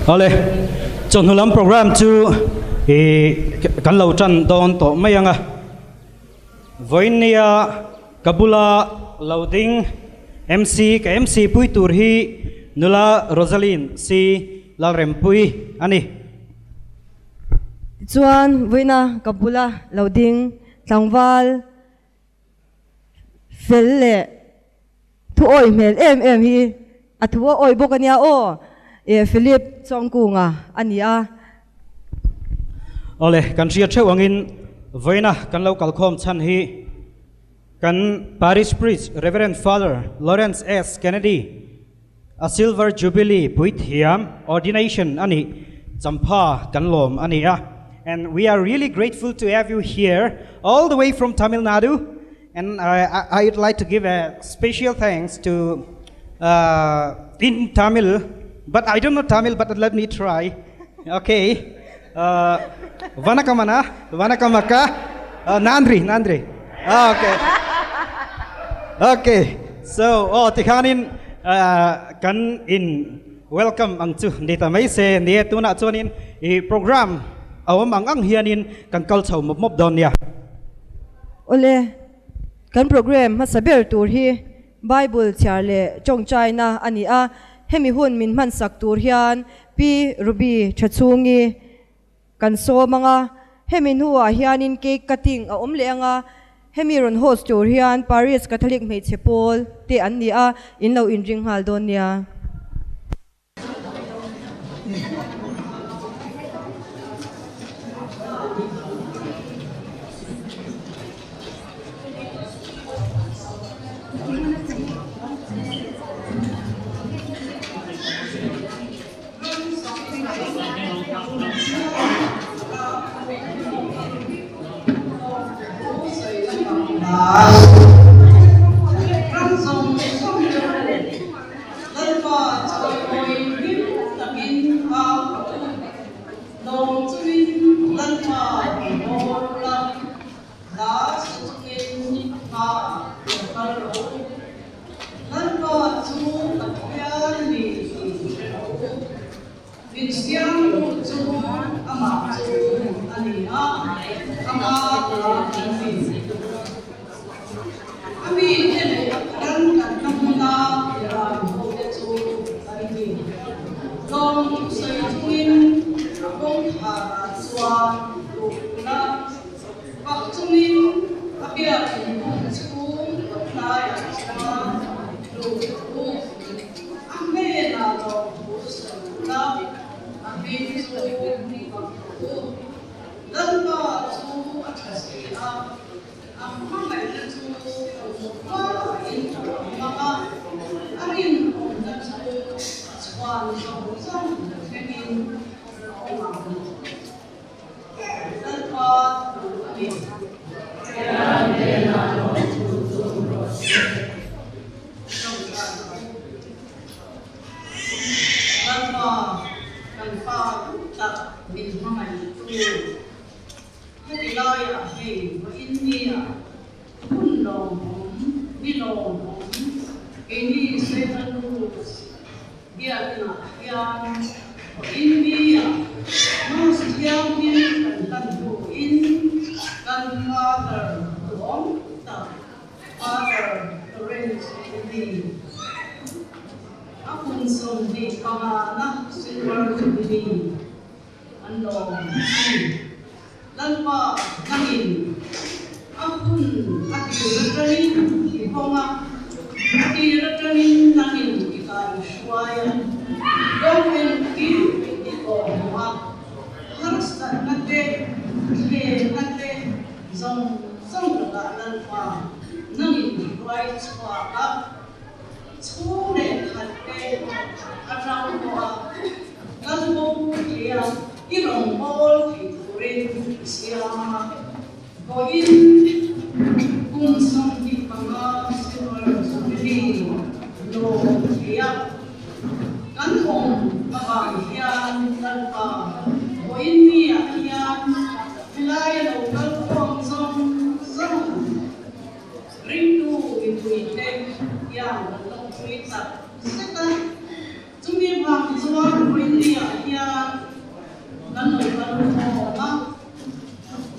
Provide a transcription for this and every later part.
Ole, chọn hulam program chu kan lo chan don to mayanga. Voinia Kabula loading MC ka MC pui tur hi nula Rosaline si Lalrempui ani. Chuan voina Kabula loading Tlangwal Felle thu oi mel em hi athua oi bokania o Philip chongkunga ania. Ole kan ria thewangin voina kan lo kalkhom chan hi kan Parish Priest Reverend Father Lawrence S. Kennedy a Silver Jubilee Puithiam ordination ani champa kan lom ania. And we are really grateful to have you here all the way from Tamil Nadu. And I'd like to give a special thanks to in Tamil, but I don't know Tamil, but let me try. Okay. Vanakamana, Vanakamaka, Nandri. Okay. Okay. So, tikhanin kan in welcome ang tu dita may se niya tuna tuanin I program awam ang hianin kan kalchaw mop don ya. Ole kan program masaber tur hi Bible charle chong China ania hemi hun min man sak tur hian pi ruby thachungi kan so mga hemi nuwa hianin cake cutting a omleanga hemi ron host tur hian Parish Catholic mei chepol te ania inlo inring hal don ya. Chúng ta với đi ở nhà lần lượt lần một mà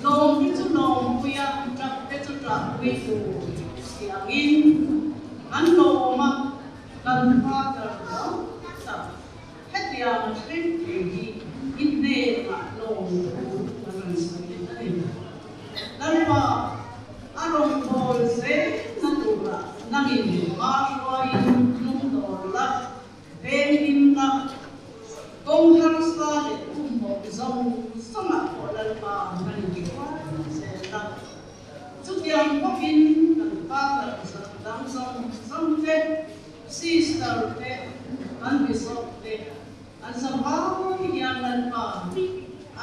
lồng cái chút lồng bây giờ gặp cái chút là bây giờ chiang in ăn lồng mà lần qua giờ đó tập hết giờ là cái gì in nề mà lồng là mình sẽ thấy lần qua arong bol se natura nangin marwai nung dola venim na kong harsa le umbo zong sama olal pa nangin se ta chutyang popin kan pa sa dang song te sister te an bisop te an sabaw yang lan pa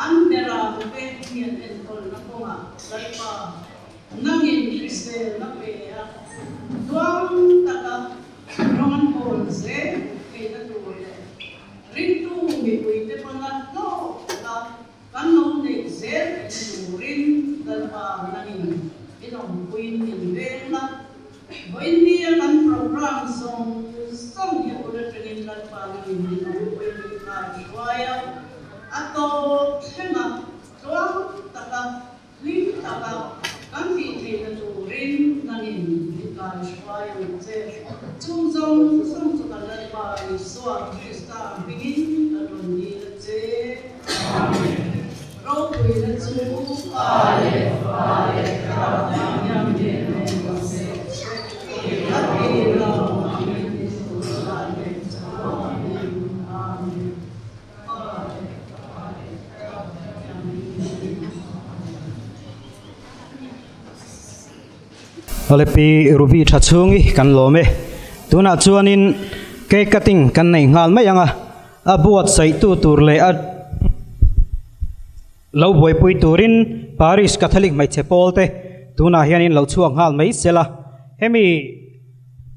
an dera te hian en tol na ko ma dal pa nangin Israel na pera tuang taka roman bolse kay na tuwe rintu mi puite pala no ka kanon de zer turin dalpa nangin inom puin in vela boindi kan program song ya udah training dalpa nangin inom puin ka shwaya ato hena tuang taka lim taka kan vị thế là chủ rin nangin cái xoay chế chung trong sông cho cả đại bài xoa Krista begin là luôn đi là chế rau quỳ là chú ale cả nhang nhẹ nhàng sẽ các kỳ là Olepi rubi thachungi kan lome tuna chuanin cake cutting kan nei ngal mai anga abuat sai tu turle a lo boi pui turin Parish Catholic mai chepolte tuna hianin lo chuang ngal mai sela hemi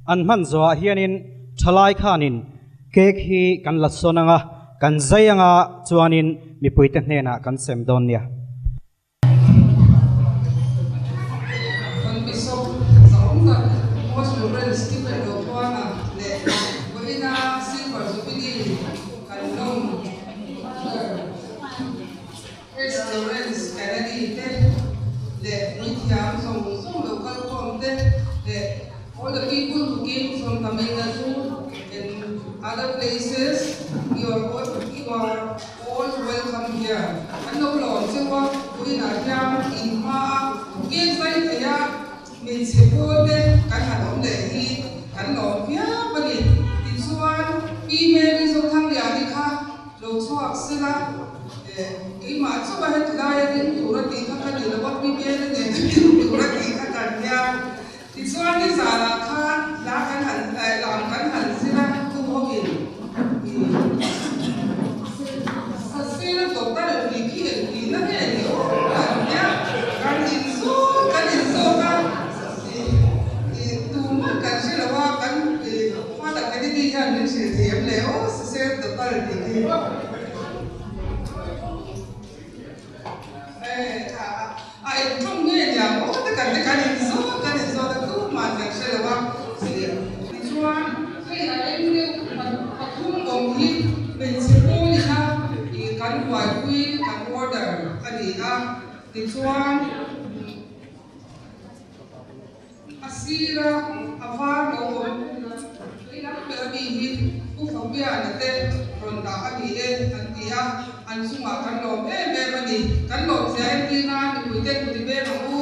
an man zo hianin thalai khanin cake hi kan la sonanga kan zaianga chuanin mi puite hnena kan sem don nia all the people who came from Tamil Nadu and other places, you are all welcome here. And no Lord, so what we are here in Ma, against my prayer, means support can have on the heat, and Lord, yeah, but it's one female is of Tangianica, Lotua Silla, Ima, so I had to die in Turaki, what we made and then Turaki, Katania. It's one is a car, Lakan and Lankan and Sina to Hogin. A sailor doctor, Vicky and Lina, and so, to my country, Father Kennedy and Leo said the quality. I don't know what the country is so. Asira avalo ina perabi ufambia nate ronda abie antia ansuma kanlo be bani kanlo zaina ni kuite kutibe namu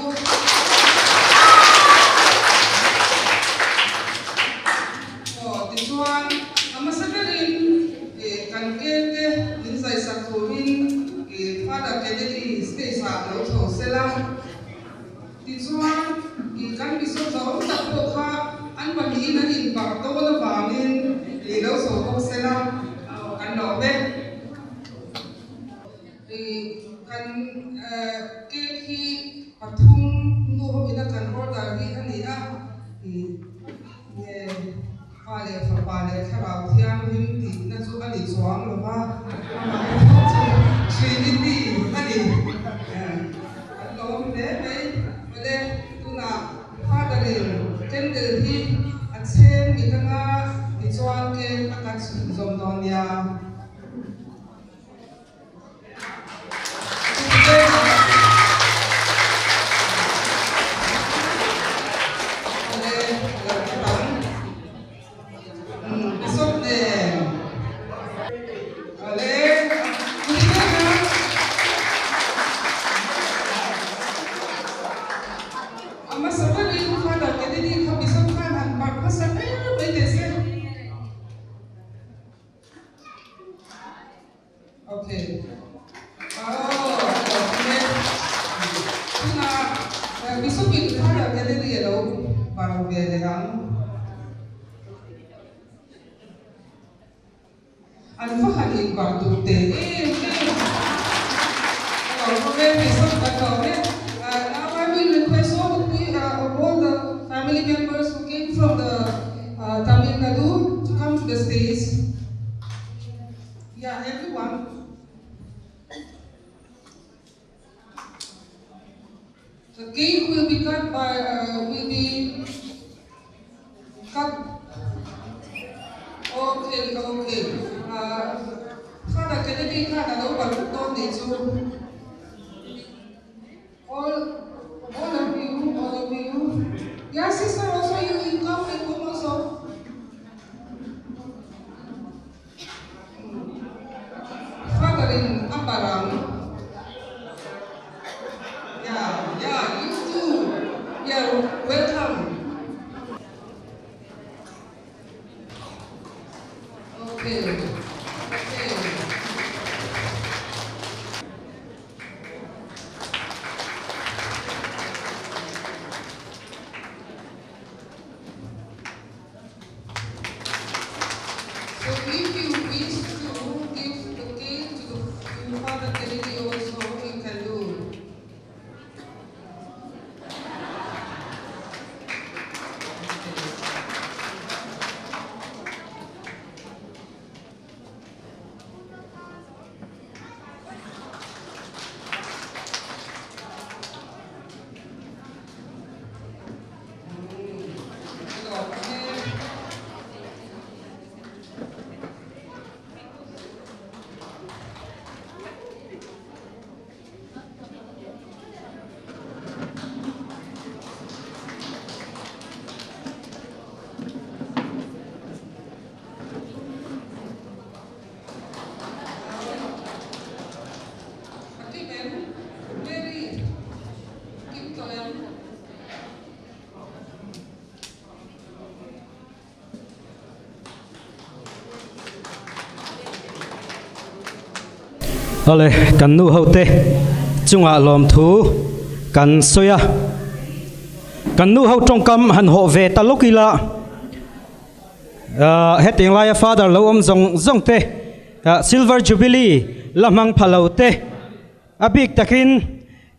Tuan, nama sedarin kan kete insai saktuin pada Kennedy space ada tu selang. Tuan, kan bisa jauh tak boleh an bagi nanti bakto na bangin ilo sokok selang kan lobe. Kan keki patung nuh ina kan order di ania. Pale khara thiam him ti na chu ani chuang lo ba trinity ani lo me me tuna father candle hi a chen mi kanga ni chuang ke akat zom don ya ama sabari Father Kennedy kami samkan han mak sabari betes ya. Okay. Oh, okay. Nah, besok itu Father Kennedy ya lo baru bilang. Ano pa halit ba tute? Now I will request all the family members who came from the Tamil Nadu to come to the stage. Yeah, everyone. The cake will be cut. Okay. Father Kennedy, Father, don't need to. All of you. Yeah, sister, also you come also. Father in Aparam. Yeah, you too. Yeah, welcome. Okay. So if you wish to give the cake to Father Kennedy also, you can do. Ole kan nu hote chunga lom thu kan soya kan nu ho trong kam han ho ve ta lokila heting lai father lo zong te silver jubilee lamang phalo te abik takin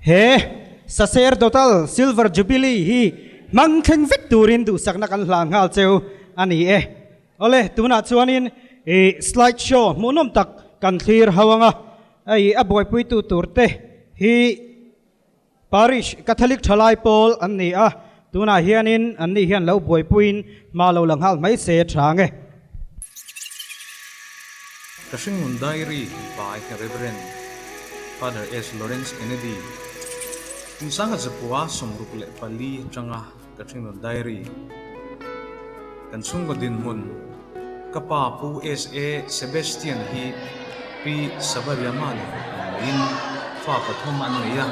he sacerdotal silver jubilee hi mangkheng victorin du sakna kan hlang hal cheu ani ole tuna chuanin slide show monom tak kan thlir hawanga ai aboy pui tu turte hi parish catholic thalai pol anni tuna hianin anni hian lo boy puin ma lo langhal mai se thange Kashing diary by Reverend Father S. Lawrence Kennedy kung sanga zapua somrukle pali changa kashing diary kansung din hun kapa pu S.A. Sebastian hi pi sabariaman in fa pathom anneya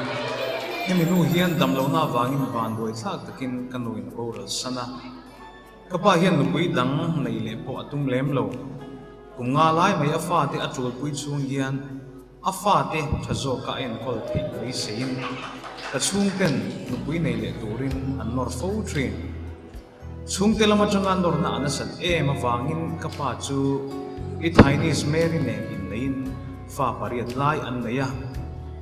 heminu hian damlo na wangin ban boi thak takin kanuin oral sana kapa hian nupui dang nei le po atum lem lo kunga lai mai afa te atul pui chung hian afa te thazo ka en kol thei rei sein ka chung ten nupui nei le turin an nor fo train chung te lama changa nor na anasat ma wangin kapa chu I Chinese Mary name in Nain fa pariat lai an naya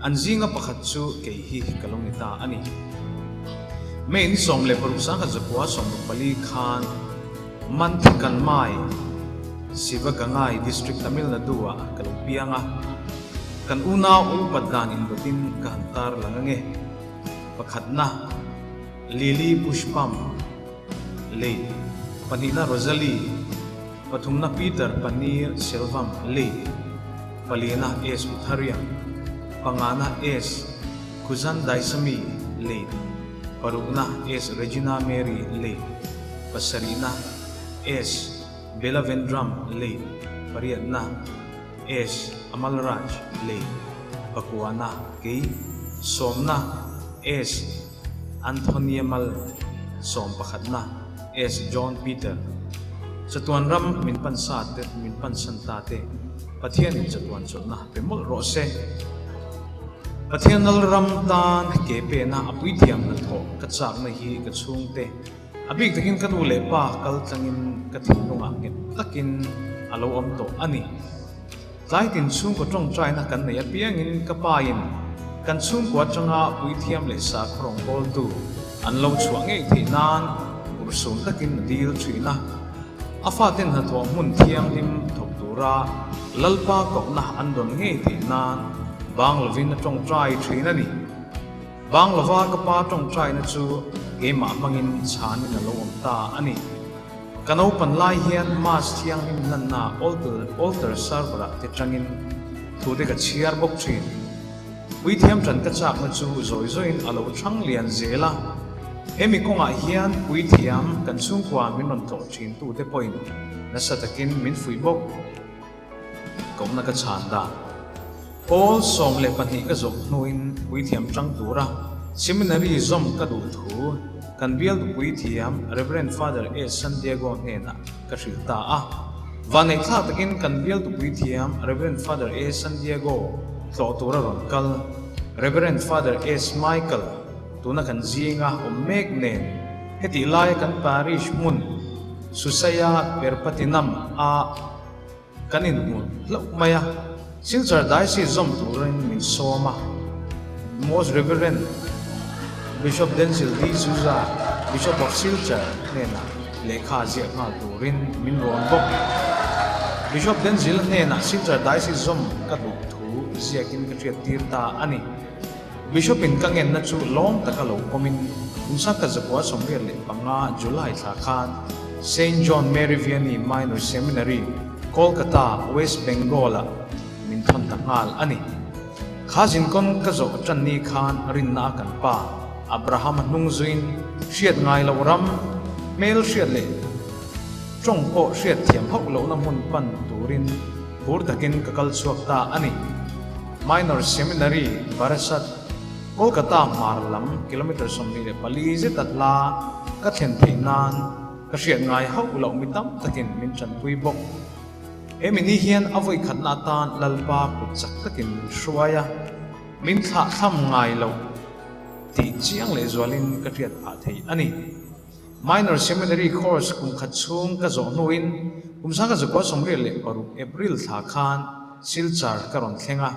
an zinga pakhat chu kei hi kalongita ani main som le parusa ka zapua som pali khan manthikan mai sivagangai district Tamil Nadu kalumpianga kan una upadan in butin kantar langange pakhatna Lily Pushpam le panina Rosalie Pathumna Peter Panir Silvam Le Palina S. Uthariam Pangana S. Kuzan Daisami Le Parugna S. Regina Mary Le Pasarina S. Belavendram Le Pariadna S. Amalraj Le Pakuana K. Somna S. Anthonymal som pakhat na S John Peter chatuan ram min pan sa te min pan san ta te pathian in chatuan chot na pemol ro se pathianal ram tan ke pe na apui thiam na tho ka chak na hi ka chung te abik takin kan ule pa kal tangin ka thinunga nge takin alo om to ani lai tin chung ko tong trai na kan nei piangin ka pain kan chung ko changa pui thiam le sa krong bol tu an lo chuang nge thi nan ursum takin dil thina afa ten na tho mun thiam lim thok tura lalpa ko na andon nge thi nan bang lovin na tong trai thina ni bang lova ka pa tong trai na chu ge ma mangin chan na lo om ta ani kanau pan lai hian mas thiang him nan na altar sarvara te changin thu de ka chiar bok thin ui thiam tran ka chak na chu zoi zoin alo thang lian zela hemi konga hian ui thiam kan chung kwa min non to thin tu te point na satakin min fui bok kom na ka chan da Paul som le pani ka zok nuin ui thiam chang tura seminary zom ka du thu kan bial du ui thiam Reverend Father A San Diego nena ka rilta a vanai thla takin kan bial du ui thiam Reverend Father A San Diego tlo tura ron kal Reverend Father S Michael tuna kan zinga omek nen heti lai kan parish mun susaya perpatinam a kanin mun lau maya silchar daisi zom turin min soma most reverend Bishop Denzil D Souza Bishop of Silchar nena lekha zia nga turin min ron bok Bishop Denzil nena silchar daisi zom kadu thu ziakin ka tirta ani Bishop in kangen na chu long takalo komin unsa ka zakwa somber le panga July tha khan St John Mary Vianney Minor Seminary Kolkata West Bengal min thon tangal ani khazin kon ka zo channi khan rin na kan pa Abraham nungzuin hriat ngai lo ram mel hriat le chong ko hriat thiam hok lo na mun pan turin pur takin ka kal chuak ta ani Minor Seminary Barasat Kolkata marlam kilometer somni le palize tatla ka thlen theinan ka hriat ngai hok lo mitam takin min chan pui bok emini hian avoi khatna tan lalpa kuchak takin shruaya min tha tham ngai lo ti chiang le zwalin ka hriat pha thei ani Minor Seminary course kum khat chung ka zo nuin kumsa ka zakwa somre le paru April tha khan silchar karon thlenga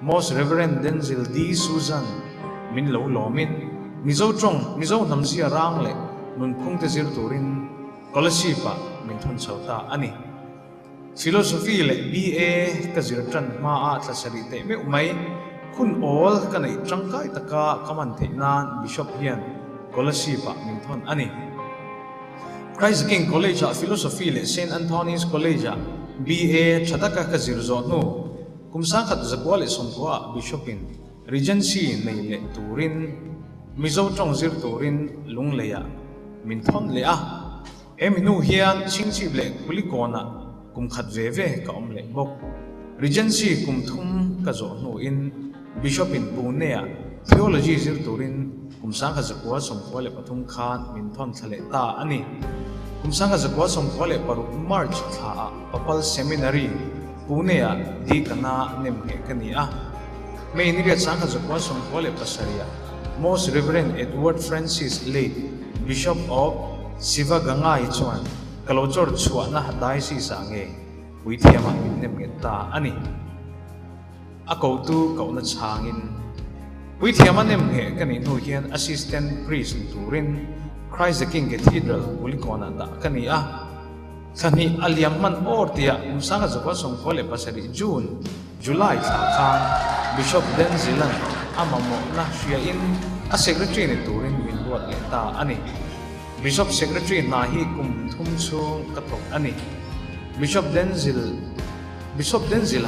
Most Reverend Denzil D Susan min lo lomin mizo namzia rang le nun phungte zir turin scholarship min thun chauta ani philosophy le BA ka zirtran ma a thlasari te me umai khun all ka nei tangkai taka kaman theinan Bishop hian scholarship min thon ani Christ King College Philosophy le St Anthony's College BA thadaka ka zirzo no kumsa khat zakwa le somkwa Bishop in Regency nei le turin mizo tong zir turin lungleya min thon le a eminu hian chingchi le kulikona kum khat ve ka om le bok Regency kum thum ka zo no in Bishop in Pune theology zir turin kumsa kha zakwa somkwa le pathum khan min thon thale ta ani kumsa kha zakwa somkwa le paru March tha papal seminary Pune di kana nemhe kania May niya sangka zakwa somkwa le pasaria Most Reverend Edward Francis late Bishop of Sivagangay chuan kalojor chua na diocese ange uithiama nem ta ani ako tu ko na changin uithiama nem he kani no hian assistant priest turin Christ the King Cathedral ulikona da kani a Kani aliam man ortia umsanga zakwa somkwa le pasari June July khan Bishop Denzilan amamo na siya in a secretary ni turin minbuat le ta ani Bishop Secretary na hi kum thum chung katok ani Bishop Denzil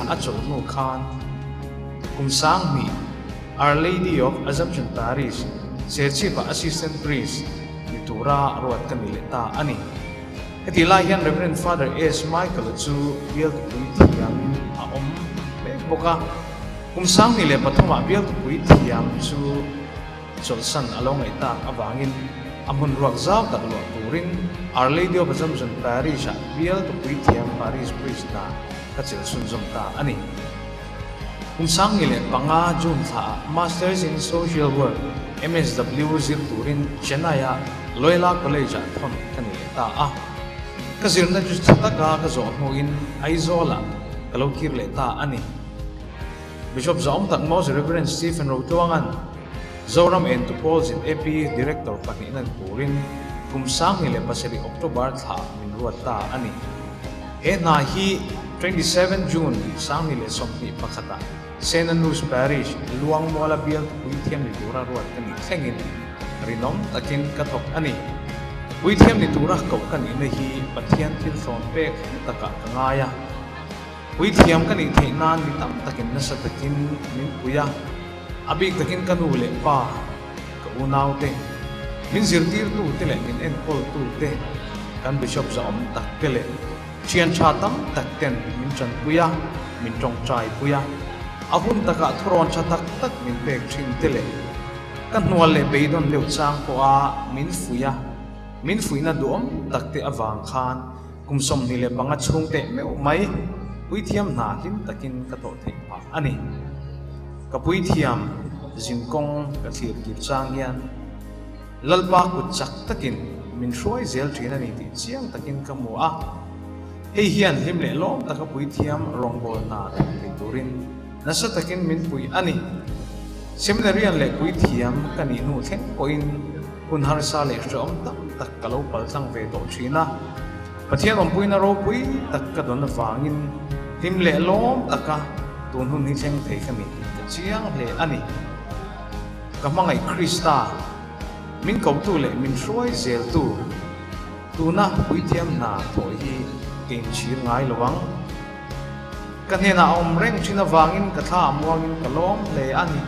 achol no khan kum sang mi Our Lady of Assumption Parish Chief Assistant Priest ni tura ruat kami le ta ani Iti layan Reverend Father S Michael chu bial puitiam aom boka kumsang nile patoma bial puitiam chu cholsan along ita avangin amun ruak zau tak lo turin Our Lady of Assumption Parish bial to Puitiam Parish Priest na kachil sunzom ta ani kung sangile panga jun tha Masters in Social Work MSW zir turin Chennai Loyola College thon kanile ta kazir na just taka kazo moin aizola kalokir le ta ani Bishop Zaom Takmos Reverend Stephen Rotuangan Zoram and to Paul's in AP Director Pakinan Purin kumsang nila pasiri October tha minruata ani na hi 27 June sang nila somni pakata Senanus Parish Luangmual bial Puitiam ni Dura ruat kani thengin rinom takin katok ani Puitiam ni Dura kau kani hi pathian til thon pek taka kangaya Puitiam kani theinan ni tam takin nasa takin min puya abik takin kanule pa kaunaw te min zirtir tu tele min enkol tu te kan Bishop Zaom tak tele chian chatam tak ten min chan puya min tong chai puya ahun taka thron chatak tak min pek thin tele kan nual le beidon leu chang ko min fuina duom tak te awang khan kumsom ni le banga chung te me mai Puitiam na hin takin kato thei pa ani ka Puitiam jingkong ka thir ki chang yan lalpa ku chak takin min shuai zel thina ni ti chiang takin ka mu hei hian him le lom taka Puitiam rongbol na ti turin nasa takin min pui ani seminary an le Puitiam kani nu theng poin kun har sa le shom tak kalo pal sang ve to china pathian om puina ro pui tak ka don wangin him le lom taka tun hun ni theng thei khami chiang le ani kamangai Krista min kau tu le min shuai zel tu na Puitiam na thoi hi ken chir ngai lowang kan hena om reng china wangin katha amwangin kalom le ani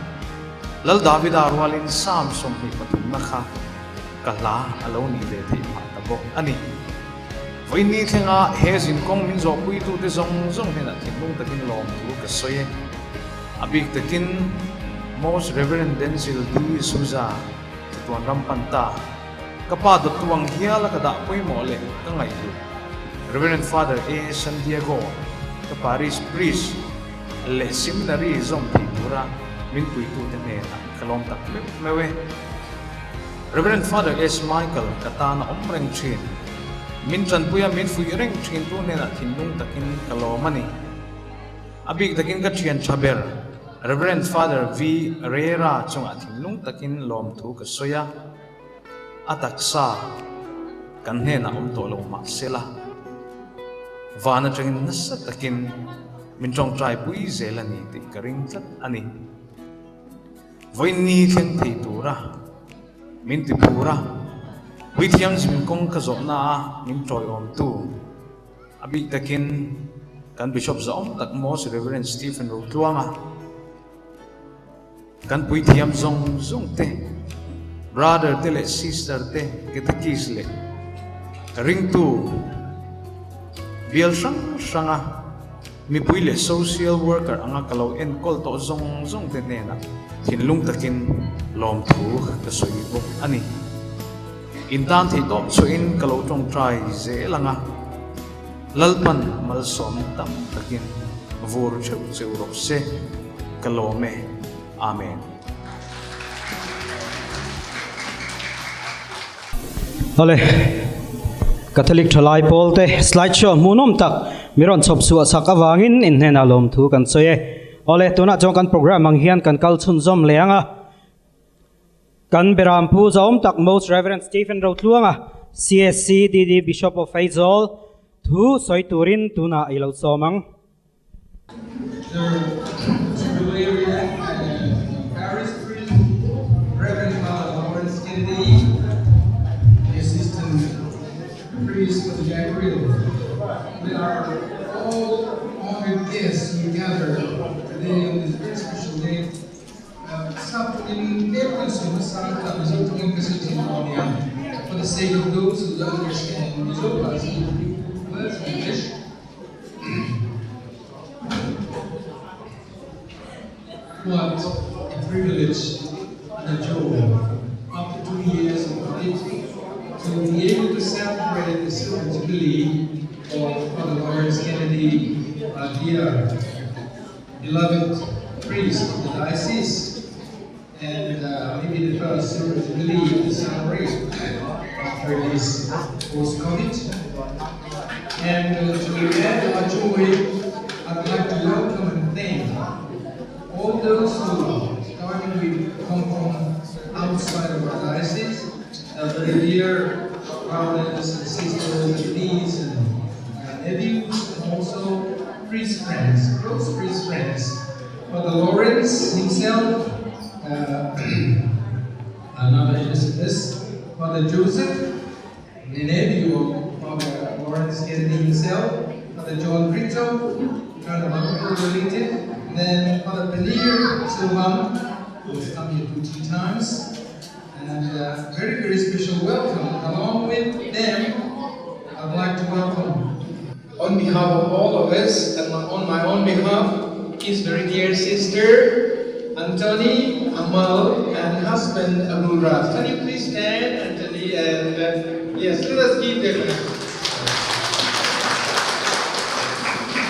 lal David arwalin sam som hi patum na kha kala alo ni le thi pa tabok ani voi ni thenga hezin kong min zo pui tu te zong zong hena thingong takin lom tu ka soye abik takin Most Reverend Denzil D. Souza tuan rampanta kapa do tuang hiala kada pui mo le ka ngai tu Reverend Father A. San Diego ka Parish Priest le seminary zom pura min pui tu te ne kalom tak mewe Reverend Father S. Michael katana omreng chin min chan puya min fui reng chin tu ne na thinung takin kalomani abik takin ka chian chaber Reverend Father V. Rera chung athinung takin lom thu ka soya ataksa kan he na to lo ma sela vana changin nasa takin min chong trai pui zelani ti karing tlat ani voi ni theng thei tura min ti pura Puitiam min kong ka zo na min troi om tu abi takin kan Bishop Zaom tak Most Reverend Stephen Rotuanga kan Puitiam zong te brother te le sister te ketakis le ring tu bial sanga mi puile social worker anga kalau en kol to zong te ne na thinlung takin lom thu ka soi bo ani intan thi top so in kalau tong try ze langa lalpan mal som tam takin vor cheu rok se kalome amen Ole Catholic thalai polte slideshow munom tak miron chop su sak awangin in hena lom thu kan soye ole tuna chong kan program ang hian kan kal chun zom leanga kan beram pu zom tak Most Reverend Stephen Rotluanga CSC DD Bishop of Faisal thu soi turin tuna ilo somang Jubilee Parish Priest Reverend Kennedy, the assistant priest of the Gabriel. We are all honored guests together today on this very special day. For the sake of those who don't understand words of English, what a privilege and a joy opportunity to be able to celebrate the Silver Jubilee of Father Lawrence Kennedy, dear beloved priest of the diocese, and maybe the first Silver Jubilee to celebrate after this post-COVID. And to add our joy, I'd like to welcome and thank all those who, starting with, come from outside of our diocese, very dear brothers and sisters and nieces and nephews, and also priest friends, close priest friends. Father Lawrence himself, another Elizabeth, Father Joseph, the nephew of Father Lawrence Kennedy himself, Father John Brito, kind of uncorrelated, and then Father Panir Silvam, who has come here 2 times. And very, very special welcome. Along with them, I'd like to welcome, on behalf of all of us, and on my own behalf, his very dear sister, Anthony, Amal, and husband, Abulraf. Can you please stand, Anthony? And yes, let us give them a hand.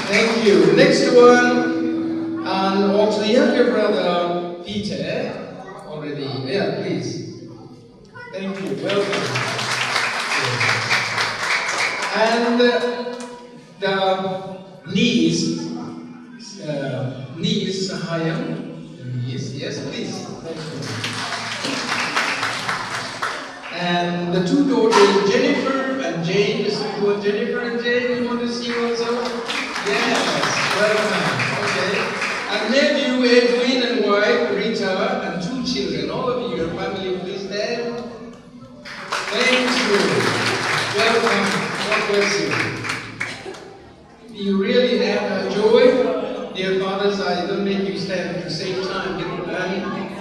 Thank you. Next one, and also younger brother, Peter, already. Yeah, please. Thank you, welcome. And the niece, Sahayam, yes, please. Thank you. And the 2 daughters, Jennifer and Jane, Jennifer and Jane, you want to see also? Yes, welcome. Okay. And nephew, Edwin and wife, Rita, and 2 children. All of you, your family, please stand. Thank you. Welcome. God bless you. You really have a joy. Dear fathers, I don't make you stand at the same time.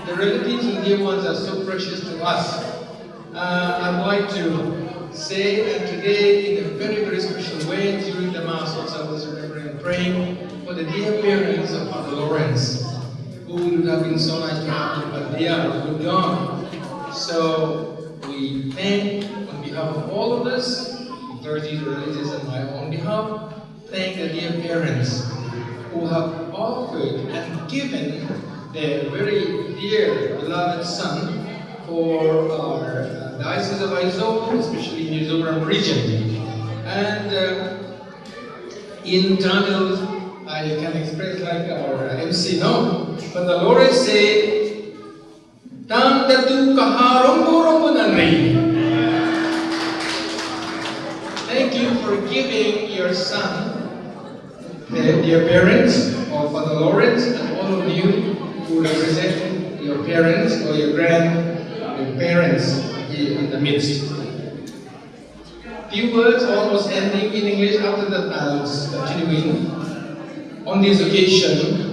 The relatives and dear ones are so precious to us. I'd like to say that today, in a very, very special way, during the Mass, also I was remembering praying for the dear parents of Father Lawrence, who would have been so nice to have them, but they are good gone. So we thank, on behalf of all of us, authorities, religious, and my own behalf, thank the dear parents who have offered and given their very dear beloved son for our Diocese of Aizawl, especially in the Mizoram region. And in Tamil, I can express like our MC, no? But the Lord say, Tam datu kaharombo nanri. Thank you for giving your son, the dear parents of Father Lawrence, and all of you who represent your parents or your grandparents here in the midst. Few words almost ending in English, after that I'll continuing. On this occasion,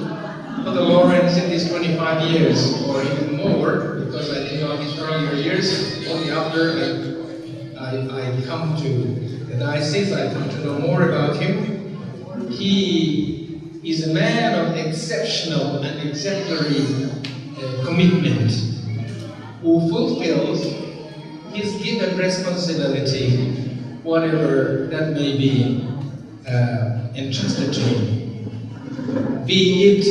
Father Lawrence in these 25 years, or even more, because I didn't know his earlier years, only after I come to the diocese, I come to know more about him. He is a man of exceptional and exemplary commitment, who fulfills his given responsibility, whatever that may be entrusted to him. Be it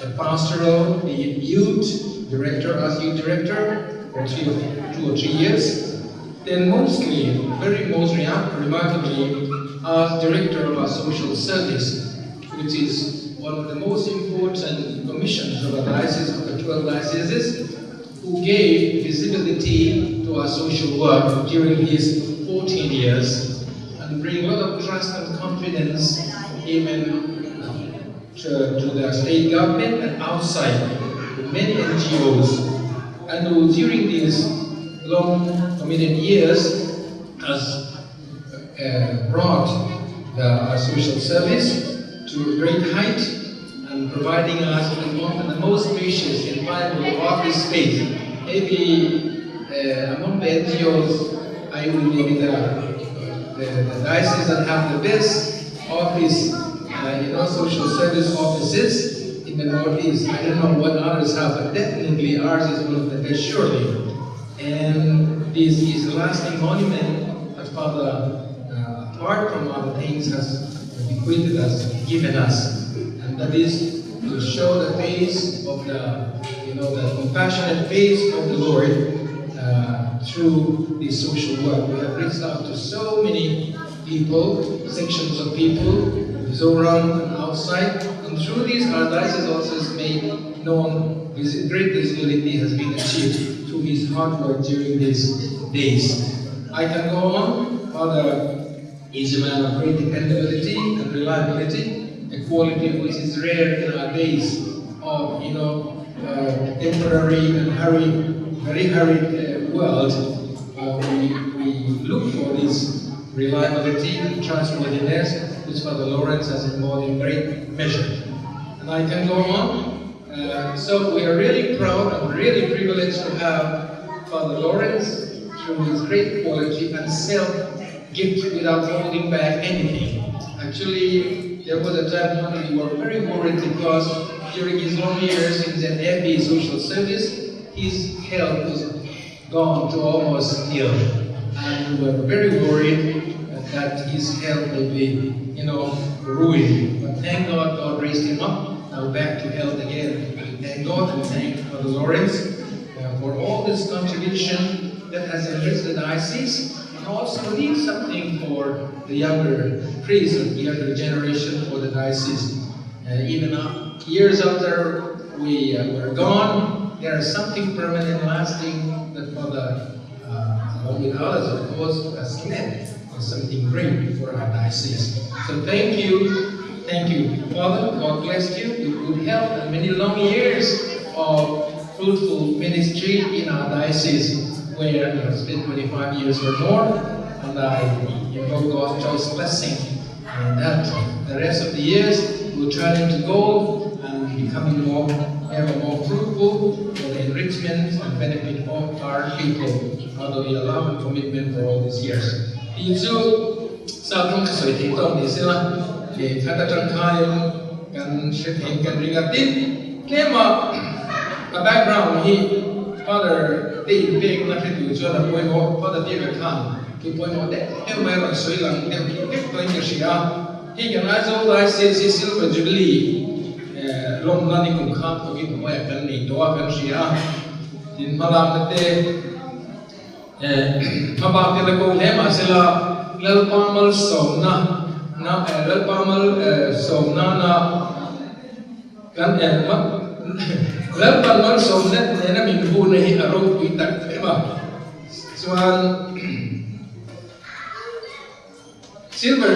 a pastoral, be it youth director as youth director for 2 or 3 years, then mostly, most remarkably, as director of our social service, which is one of the most important commissions of our diocese, of the 12 dioceses, who gave visibility to our social work during his 14 years and bring a lot of trust and confidence even to the state government and outside with many NGOs, and who during these long committed years has brought our social service to a great height and providing us with one of the most gracious and viable office space. Maybe among the NGOs, I will maybe the diocese that have the best office, social service offices in the Northeast. I don't know what others have, but definitely ours is one of the best, surely. And this is a lasting monument that Father, apart from other things, has bequeathed us, given us, and that is to show the face of the compassionate face of the Lord through this social work. We have reached out to so many people, sections of people, Zoram and outside, and through these our diocese also is made known, great visibility has been achieved through his hard work during these days. I can go on. Father is a man of great dependability and reliability, a quality which is rare in our days of temporary and very hurried world. We look for this reliability and trustworthiness which Father Lawrence has embodied in great measure. And I can go on. So we are really proud and really privileged to have Father Lawrence through his great quality and self-gift without holding back anything. Actually, there was a time when we were very worried because during his long years in the FB social service, his health was gone to almost nil. And we were very worried that his health would be, ruined. But thank God, God raised him up, now back to health again. Thank God and thank Father Lawrence for all this contribution that has enriched the diocese, and also leave something for the younger priests and the younger generation for the diocese. Even years after we were gone, there is something permanent, lasting that Father, along with others, of course, has led something great for our diocese. So thank you, Father. God bless you with good health and many long years of fruitful ministry in our diocese, where you have spent 25 years or more, and I invoke God's choice blessing, and that the rest of the years will turn into gold and becoming ever more fruitful for the enrichment and benefit of our people out of your love and commitment for all these years. Isu sabung kasoi tito ni sila ke kata tangkai kan shifting kan ringatin kema a background he father they big na ke tu jo na poi mo father they ka kan ke poi mo de em mai ron soi lang dem ke poi ni sia he kan ai zo dai se silver jubilee lom na ni kum khat ko ki mo ya kan ni to kan sia din malam te mabang tila ko lema sila lalpamal somna na lalpamal somna na kan lalpamal somna na minhu na hi aro itak ema suan silver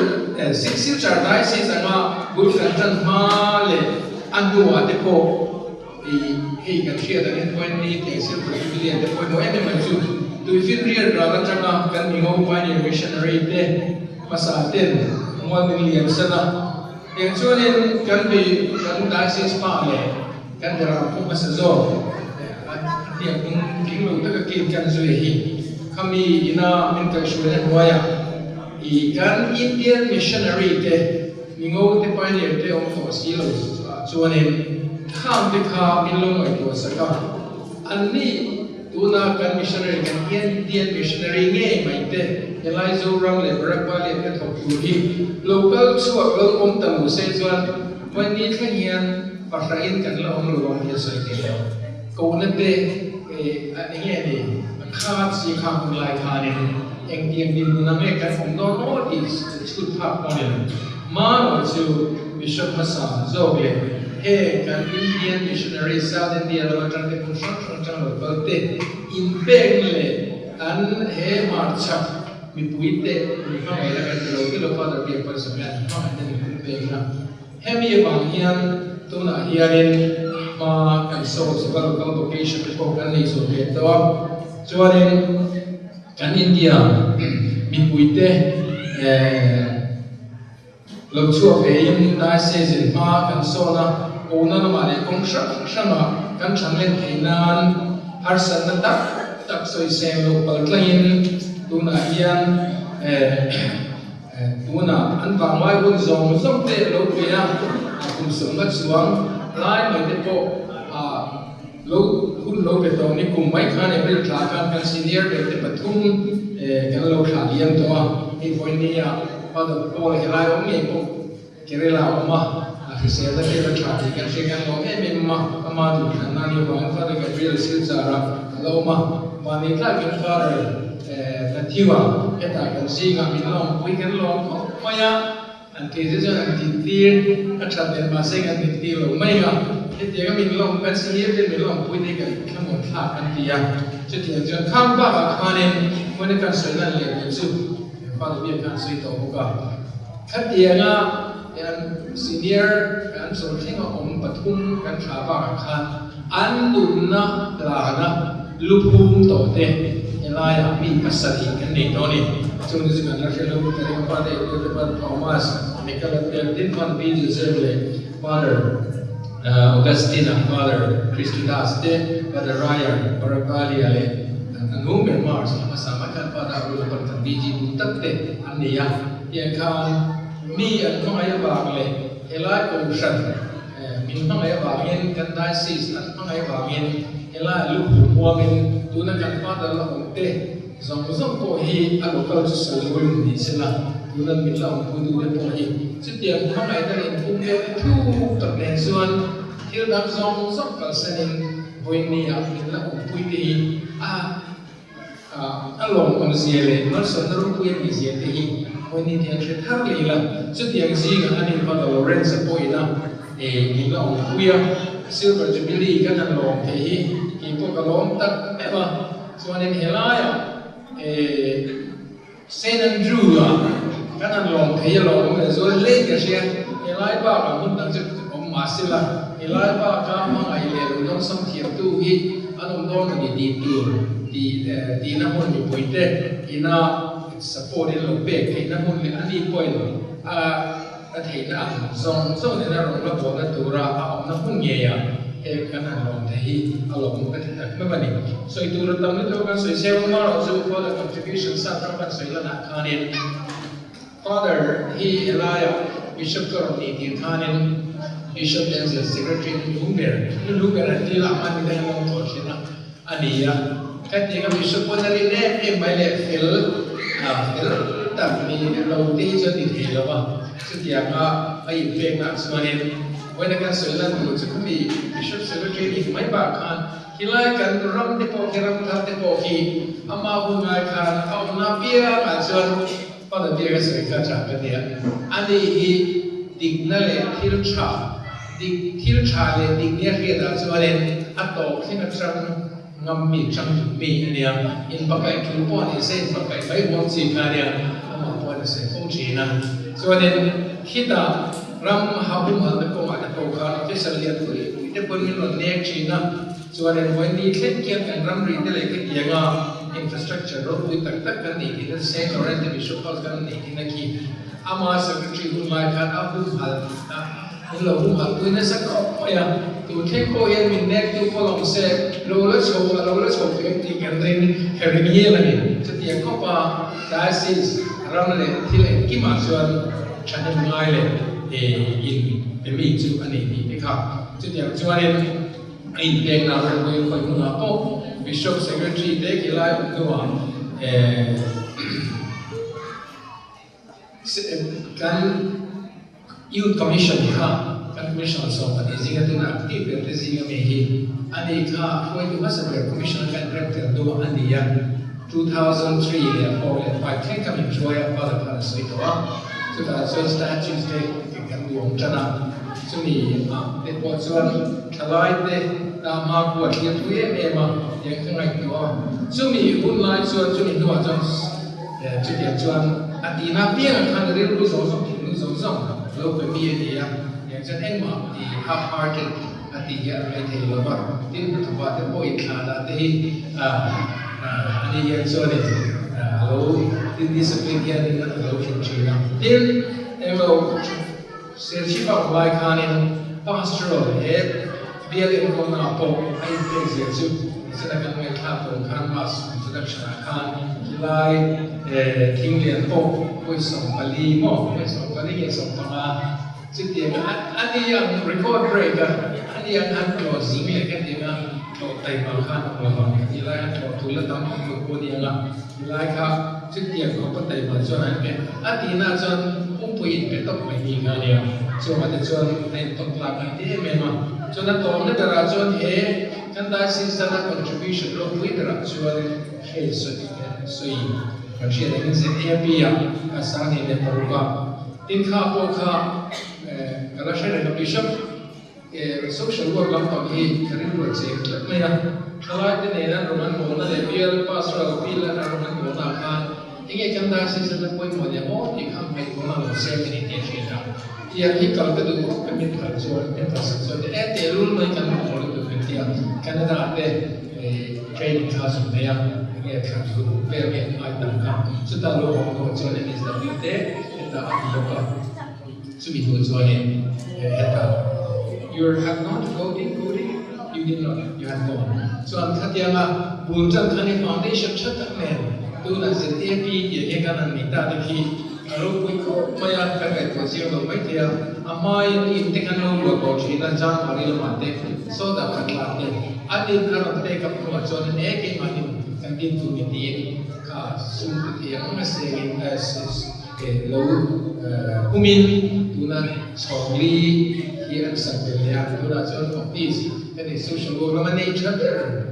six diocese anga bulkan tan male andu ate ko he kan share the point ni te silver jubilee the point mo ene manju to feel real rather than kan mingo pioneer missionary te masatin mo million sana yang chuanin kan bi kan diocese pa le kan dara ko masazo dia king lu ta kin kan zui hi kami ina intershule noya kan Indian missionary te mingo te pioneer te om to silo chuanin kham te kha milong ai to saka anni tuna kan missionary kan Indian missionary nge maite elai zo ram le brakwa le ka thok tu hi local chuak lo om tamu se chuan mani thla hian pasrain kan lo om lo hi sai te ko na te nge ni khat si kham lai kha ni eng tiang din na me kan om no no is chut phak on man also bishop masa zo le he kan Indian missionary South India lo tang te construction tang lo te in Bengle an he marcha mi puite mi ha mai la kan lo ke lo father ke par sa ya ha ne mi Bengle he mi bang hian to na hianin ma kan so local vocation ko kan nei so ke to chuanin kan India mi puite lo chuo ve in na se zin ma kan so na ona na ma le construction ma kan chanlen theinan har san na tak soi sem local client tuna hian tuna an bang wai bun zong te lo pia kum som na chuang lai mai te po hun lo pe to ni kum mai khan April thla kan senior pe te pathum kan lo thla liam to a ni point ni a pa do ko he lai om ni ko kerela oma a fi se da ke thla ti kan se kan lo em ma ama du khan na ni wa fa da April sil zara lo ma ma ni thla kan fa ta thiwa he ta kan si nga min long we kan long ko ma ya an ke je an ti ti a thla den ma se kan ti lo mai nga he ti ga min long kan si ye min long pui ni kan kham mo thla kan ti ya che ti jan kham ba ka khanen mo ne kan sai lan le ni chu fa bi kan sai to ko ka khat ti nga yan senior kan so thing om pathum kan thla ba ka khan an dum na la na lupum to te elaya mi pasari kan nei to ni chung ni kan la khelo ko te pa de ko Thomas Nicola din fan bi Joseph Father Augustina, Father Christudas, Father Ryan, Parapali, Nungen Mars, Masama kan Father Rupan kan biji butak te ania, yang kan mi an mangaya bagle, elai ocean, min mangaya bagin kan diocese, an mangaya bagin, elai lupu puangin, tuna kan Father la onte, zong ko hi a local solution ni sila. Tunan min la pudu de po hi setiap mangay da in pumye tu tak nen suan hil dam zong kal sanin boin ni a min la pui te hi along on ziele mar son ru pui ni ziele te hi boin ni tiang she thar le la setiap zinga anin pa da Lorenz po ina min la pui a silver jubilee kan an long te hi ki po ka long tak eba suanin helaya Saint Andrew kan an long thei long le zo le ke sia elai ba ka mun tang che om ma sila elai ba ka ma ngai le lo dong sam thiam tu hi anom dong ni di tu di na mon ni pointe ina support in lo pe ke na mon ni ani point a thei na zong ne na ro la bo na tu ra a om na hun ye ya e kan an long thei a long ka ma ba ni so I tu ra tam na to kan so se ma ro zo for the contribution sa tra kan so la na khanin Father, he Elijah, Bishop Koroni, the Italian Bishop and the Secretary Lunger, and Tila Mandan Toshina, Ania, Katika Bishop Ponarine, and by the Phil, that me low days of the Hilova, Sutiaka, I pay Maxmanin, when I can sell them to me, Bishop Secretary, if my back can, he like and run the poker, the poki, Amahuna can, Aunapia, and so Pada dia kasi kaca dia, ane hi dignale thilcha le dignia hiada cuanen atau kita terang ngambil cang mi dia, in pakai tulpon ini sen pakai baik bonsi dia, ama pun sen fungsi cuanen kita ram habum hal dekong ada kokar, kita lihat tu, kita pun minat naik Cina, cuanen wani kekkian kan ram rita lagi dia infrastructure road with tak kan ni kita Saint Laurent Bishop House kan ni kita ki ama secretary hulai kan abu hal lo hal tu na sa ko ya tu the ko yan min nek tu polong se lo la cho ke ti kan rin herin ye la ni ti ko pa diocese ram le ti le ki ma chuan channel ngai le in mi chu ani ni ka ti chuan in peng na ro ko na ko Bishop Secretary take ilai untua kan Youth Commission ha kan commission so kan zinga tu na aktif kan zinga mehi ani ka foi tu masa ber commission kan director do ani ya 2003 le for le five ten kami joya pada pada so so statutes take kan buang jana so ni le buat suan kalai de ta ma buat dia tu ma yang kengai tu cumi pun lai cuan cumi dua jam jadi cuan atina piang kan dari lu sosok lo pergi dia yang jadi ma di half hearted ati ya ai lo ba tin tu ba te poi khala te ani yang cuan lo tin discipline dia ni lo Cina tin lo sersi ba lai kanin pastoral head dia le ko na po ai te je sedangkan mereka bukan masuk introduction akan kilai tinggal po besok bali yang sama setiap ada yang record break ada yang closing kan dia thọ tay mà khan hoặc thì lại thọ thủ là tâm một cô đi là lại khác chức tiền của bắt tay mà cho anh cái thì na cho ông quỳ cái tóc mày đi ngay liền cho mà để cho nên tóc làm cái thế mà cho nên tổ nó đã ra cho thế kan ta xin sana contribution lo quỳ đã cho hệ suy cái chuyện này sẽ happy à sáng nay để bảo tin khá bộ khá cái là sẽ là bishop social work làm tao hi cái này sẽ rất mấy à kalau itu ni na roman mona le biar pastoral pila na roman mona kan inge kan ta si sa koi mo dia mo ti kham mai mona lo se ni ti chi na ia hi kal ka du ka min thar so en ta so de te rule mai kan mo lo du ke tia canada te training class me ya inge kan du pe me ai ta ka so ta lo ho so ne is da te ta ati lo ka so mi ho so ne eta you have not voted you did not you have gone so am khatyanga buljan khani foundation chatak ne tu na zte pi ye ekana nita dekhi aro koi ko maya ka kai ko sia lo mai tia amai ni tekano lo ko china jang mari lo mate so da khatla ne adin karo te ka pro so ne ke mani kan din tu ni ti ka sum ti ang se ke lo kumin tu na chongli hi an sak be ya tu na chon office cái social work là mình nature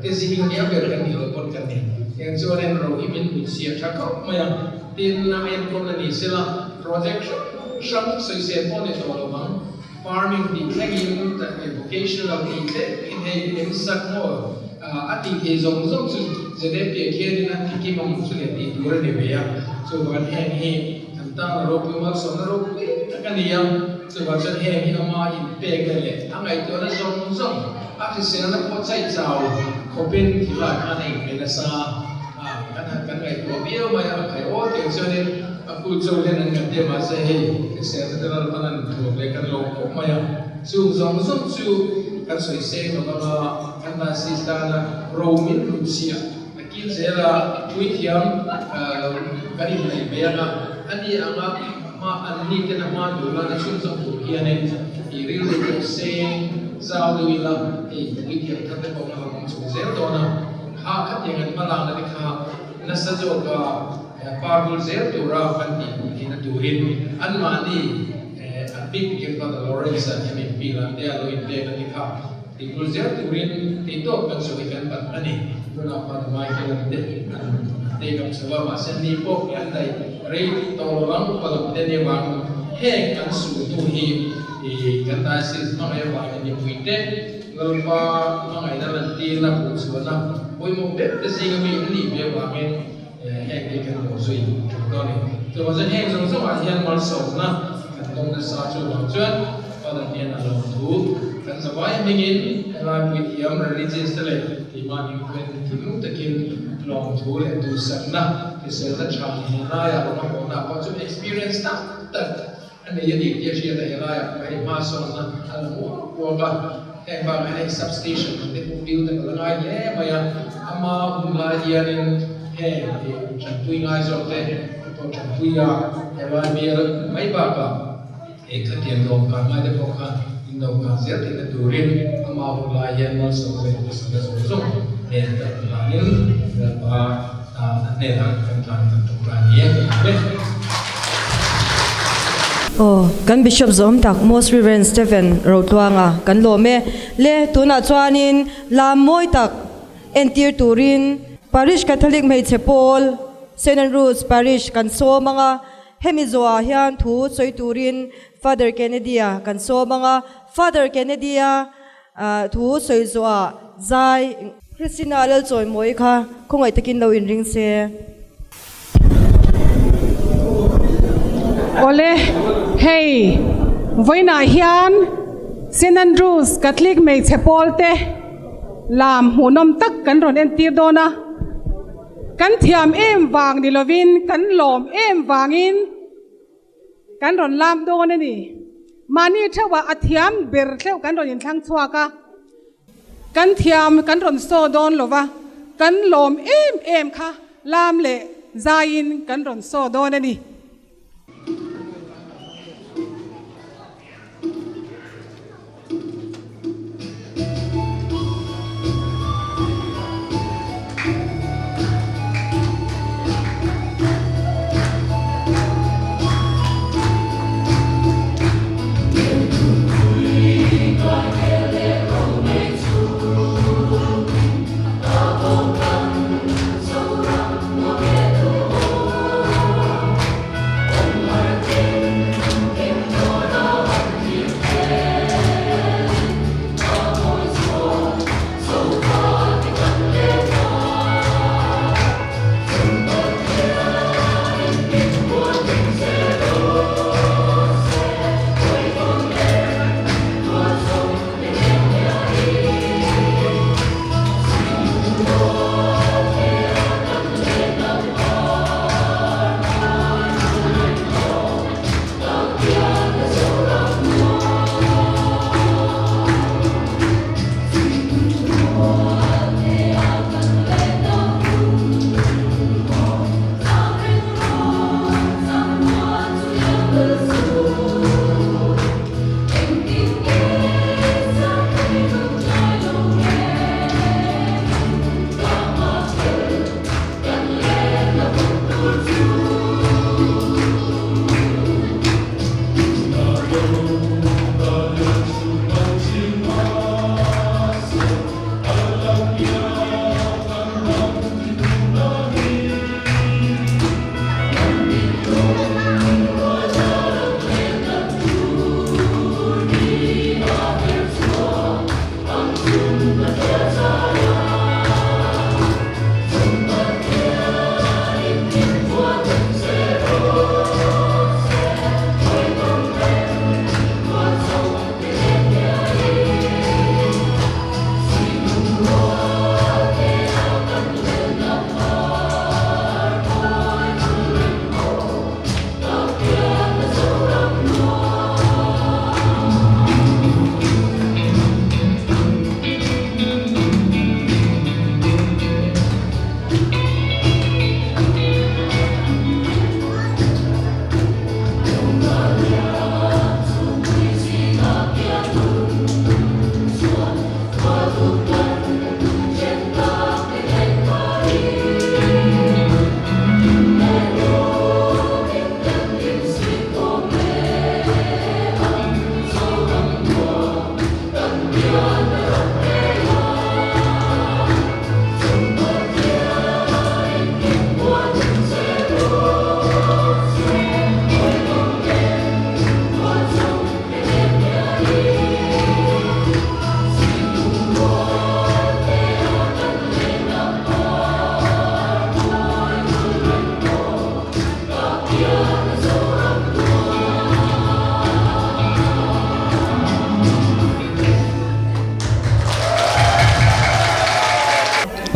cái gì cũng nhớ về cái điều con cái này yang cho nên rồi khi mình bị xia chắc không mà tin là mình con là gì sẽ là project some success on it all along farming the tagging the vocational the in hay in sắc more at the zong zong su giờ đây bị kia đi na thì mong su le thì đuổi đi về à soวันแห่งนี้ทำตามเราเป็นมาสอนเราcái này soวันจะแห่งนี้เรามาอินเปกเลยทั้งไอ้ตัวนั้นซงอาจจะเราพอใจเจ้าเขาเป็นที่ว่าอันนี้เป็นซากันไอ้ตัวเบี้ยวมาไอ้โอ้เดี๋ยวเจ้าเนี่ยกูโจเล่นกันเดี๋ยวมาเสียเสียแต่เราตอนนั้นถูกเลยกันลงผมมาซูซงซูกันสวยเสียแล้วก็กันมาสิสตาร์โรมินรูเซียกินเสร็จแล้ววิธีกันอีกในเบียร์อันนี้อ่ะมาอันนี้จะนำมาดูแลในช่วงสงครามเนี่ยอีเรื่องเรื่องเสียgiao lưu là thì cái việc thắt cái bóng là cũng chủ dễ đó là ha khát những cái mà làm là cái ha nó sẽ cho cái powerful dễ tổ ra phần thì nó đủ hin ăn mà đi ăn big cái phần là Lawrence thì mình bị làm để lo in để cái ha thì cũng dễ đủ hin thì tốt cần sự cái phần anh này nó là phần mai cái là để gặp sự mà sẽ đi bộ cái này rây tổ lắm và làm để đi vào hết cần sự đủ hin thì cái ta sẽ mang lại vài cái niềm vui tết ngân ba mang lại là tiền là phụ sửa là với một bếp cái gì mình cũng đi về và mình hẹn cái mùa xuân chúng tôi này từ mà dân hẹn giống giống hiện mà sống na cái đông là sao cho lòng chuyên và đặc biệt là lòng thú cái giờ vay mình in là quý hiếm religious này thì mà những cái thì lúc tự nhiên lòng thú là tu sẵn na thì sẽ rất chẳng hiện nay là nó có nào có chút experience na anh ấy đi tiếp chia tại là cái ma son là anh mua qua ba em ba cái substation để phục vụ tại là ngay nhé mà ama là dia nên he thì chẳng vui ngay rồi thế tôi chẳng vui à em ba bia mấy ba cả cái tiền đồ cả ngay để phục vụ in đồ cả rất là đủ riêng ama là dia mà sống về sống sống nên là những là nên là cần trục ra nhé kan bishop zom tak most reverend Stephen Rotwanga kan lo me le tuna chuanin lam moi tak entir turin parish catholic mei chepol St Andrews parish kan so manga hemizoa hian thu choi turin Father Kennedy kan so manga Father Kennedy thu choi zoa zai Christina lel choi moi kha khongai takin lo in ring se ole hey voina hian St Andrews Catholic mei chepol te lam hunom tak kan ron en tir dona kan thiam em wang ni lovin kan lom em wangin kan ron lam don ani mani thawa athiam ber theu kan ron in thlang chuaka kan thiam kan ron so don lova kan lom em kha lam le zain kan ron so don ani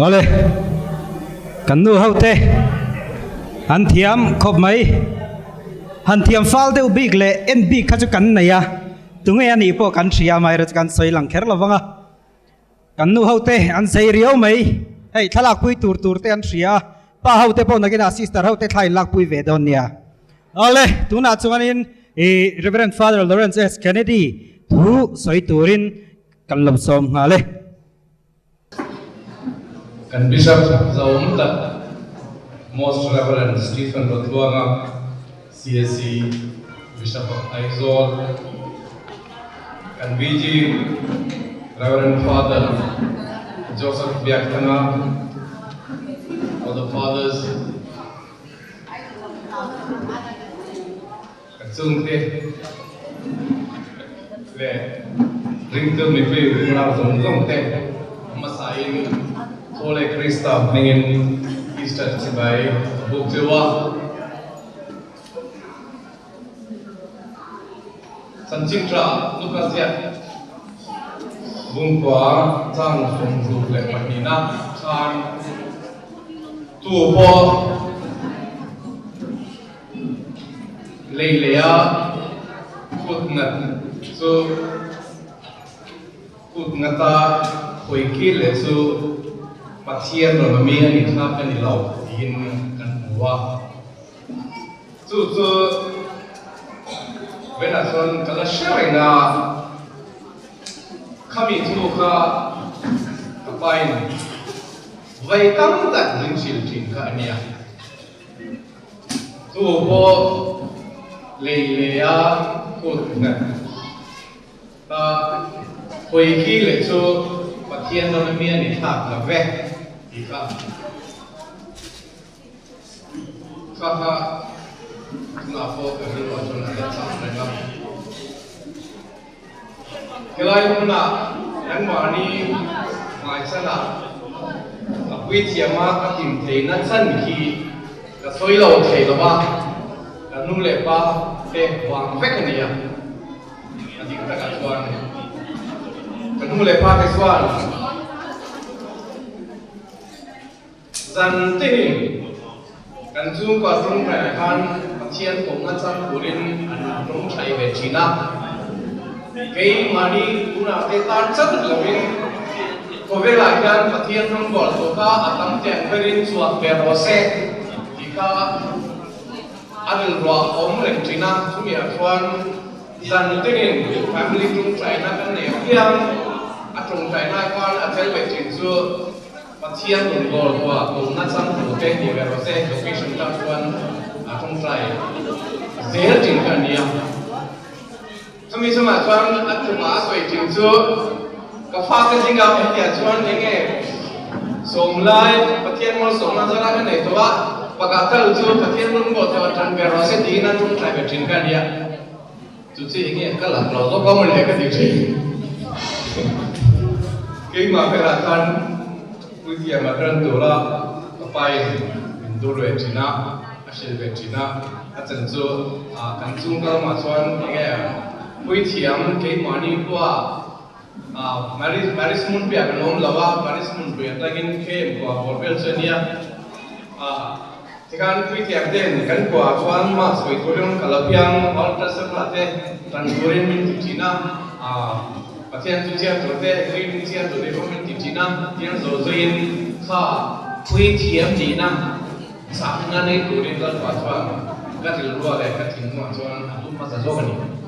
ole kan nu haute han thiam khop mai han thiam fal de ubik le en bi kha chu kan na ya tunge ani po kan thria mai ra kan soi lang kher lawanga kan nu haute an sei riau mai hei thalak pui tur te an thria pa haute po nagina sister haute thlai lak pui ve don nia ole tuna chuanin Reverend Father Lawrence S. Kennedy thu soi turin kan lam som ngale kan Bishop Zaumta Most Reverend Stephen Rotluanga CSC Bishop of Aizawl kan VG Reverend Father Joseph Biaktana, all the fathers kan sungte le ring to mi pe mula zong te masain thole Krista ngen Easter sibai buk jewa sanjintra nukasia bung kwa chang sung ru le panina khan tu po leilea kutnat so kutngata khoi ki le so pathian ro mi ani thap ani lo in kan huwa chu vena son kala sharinga kami thu kha kapain vai tam tak ling sil thin kha ania tu po leilea kutnat ta khoi ki le so pathian ro mi ani thap la ve ika kha na po ka ri wa chon na ta na ga kelai na yang ma ni mai sana apui thiama ka tim thei na chan ki ka soi lo thei lo ba ka nu le pa te wang vek ni ya ani ka ka chuan ka nu le pa ke chuan zan te kan chung ka chung kai khan pathian ko na chan purin an rong thai ve china kei mani una te tan chat lovin ko vela kan pathian rong gol to ka atam tiang verin chuak pe ro se ika adil ro om ren china chumia chuan zan tenin family chung trai na kan ne piang atung trai na kan atel ve chin chu pathian rong gol to na chan ko te ni ve ro se location ta chuan atung trai zer chin kan nia kami sama chuan atuma soi chin chu ka fa ka jinga he chuan enge somlai pathian mo somna zara ka nei to wa pagatal chu pathian rung bo to tan be ro se ti na tung trai be chin kan dia chu chi enge ka la lo to ko mo le ka di chi ke ma pe ra kan pu ti ma ran to la ka pai in do re china a shel be china a chen chu kan chung ka ma chuan enge pui thiam ke mani kwa Parish mun pia kan om lawa Parish mun pia tagin ke kwa borbel chania tikan pui thiam den kan kwa chuan ma soi thorong kalapiang altar sakrate tan goren min tichina pathian tu chia trote green chia tu de min tichina tian zo zoin kha pui thiam ni na sa na nei turin kal kwa chuan ka til ruwa le ka thin ma chuan atum ma sa zo kan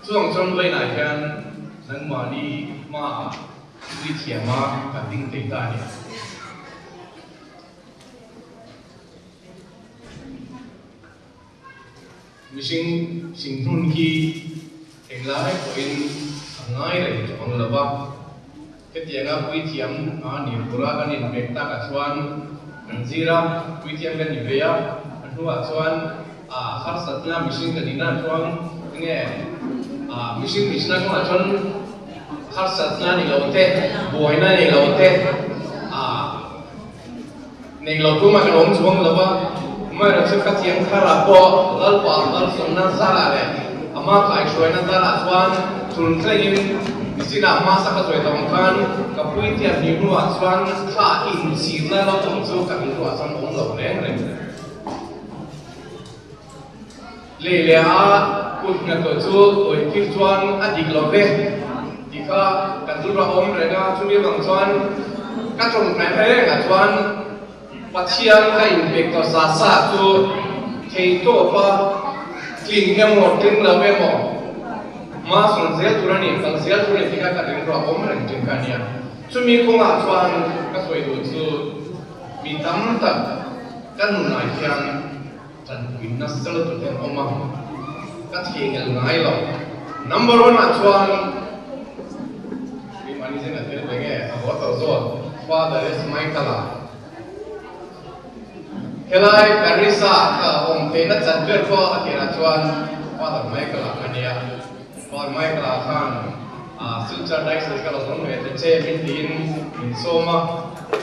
chuang chon vai na khan nang ma ni ma ri thia ma ka ting te ta ni mishing singrun ki englai ko in angai re chong lawa ke tianga pui thiam a ni pura kan in bek ta ka chuan anjira pui thiam kan ni veya anua chuan har satna mishing kan ina chuan nge mishing mishna ko chon har satna ni lote boina ni lote nei lo tu ma kan om chuang lawa ma ra chu ka tiang khara po lal pa lal somna sala le ama kai shoi na dala chuan tun tlein Sina masa ka zoi tong kan ka pui tian ni nuwa chuan tha in chi na lo tong chu ka in nuwa chuan ong lo leng leng le le a put na to chu oi ki chuan a dik lo ve ti kha ka tu ra om re na chu mi bang chuan ka trong na he ka chuan pathian ka in pek to sa sa chu thei to pa clean hem mo tin lo ve mo ma son zel turani kan zel turani tika ka ring ro om reng tin kan ya chumi ko nga chuan ka soi du chu mi tam ta kan na hian tan win na sel tu ten oma ka thieng ngai lo number 1 a chuan mi mani zen a tel benge a ho to zo father is my kala helai parisa ka om te na chan ver ko a ke na chuan father my kala kania और मैं कलाकार सिल्चर डाइस का लोगों में तेरे मिंटीन मिंसोमा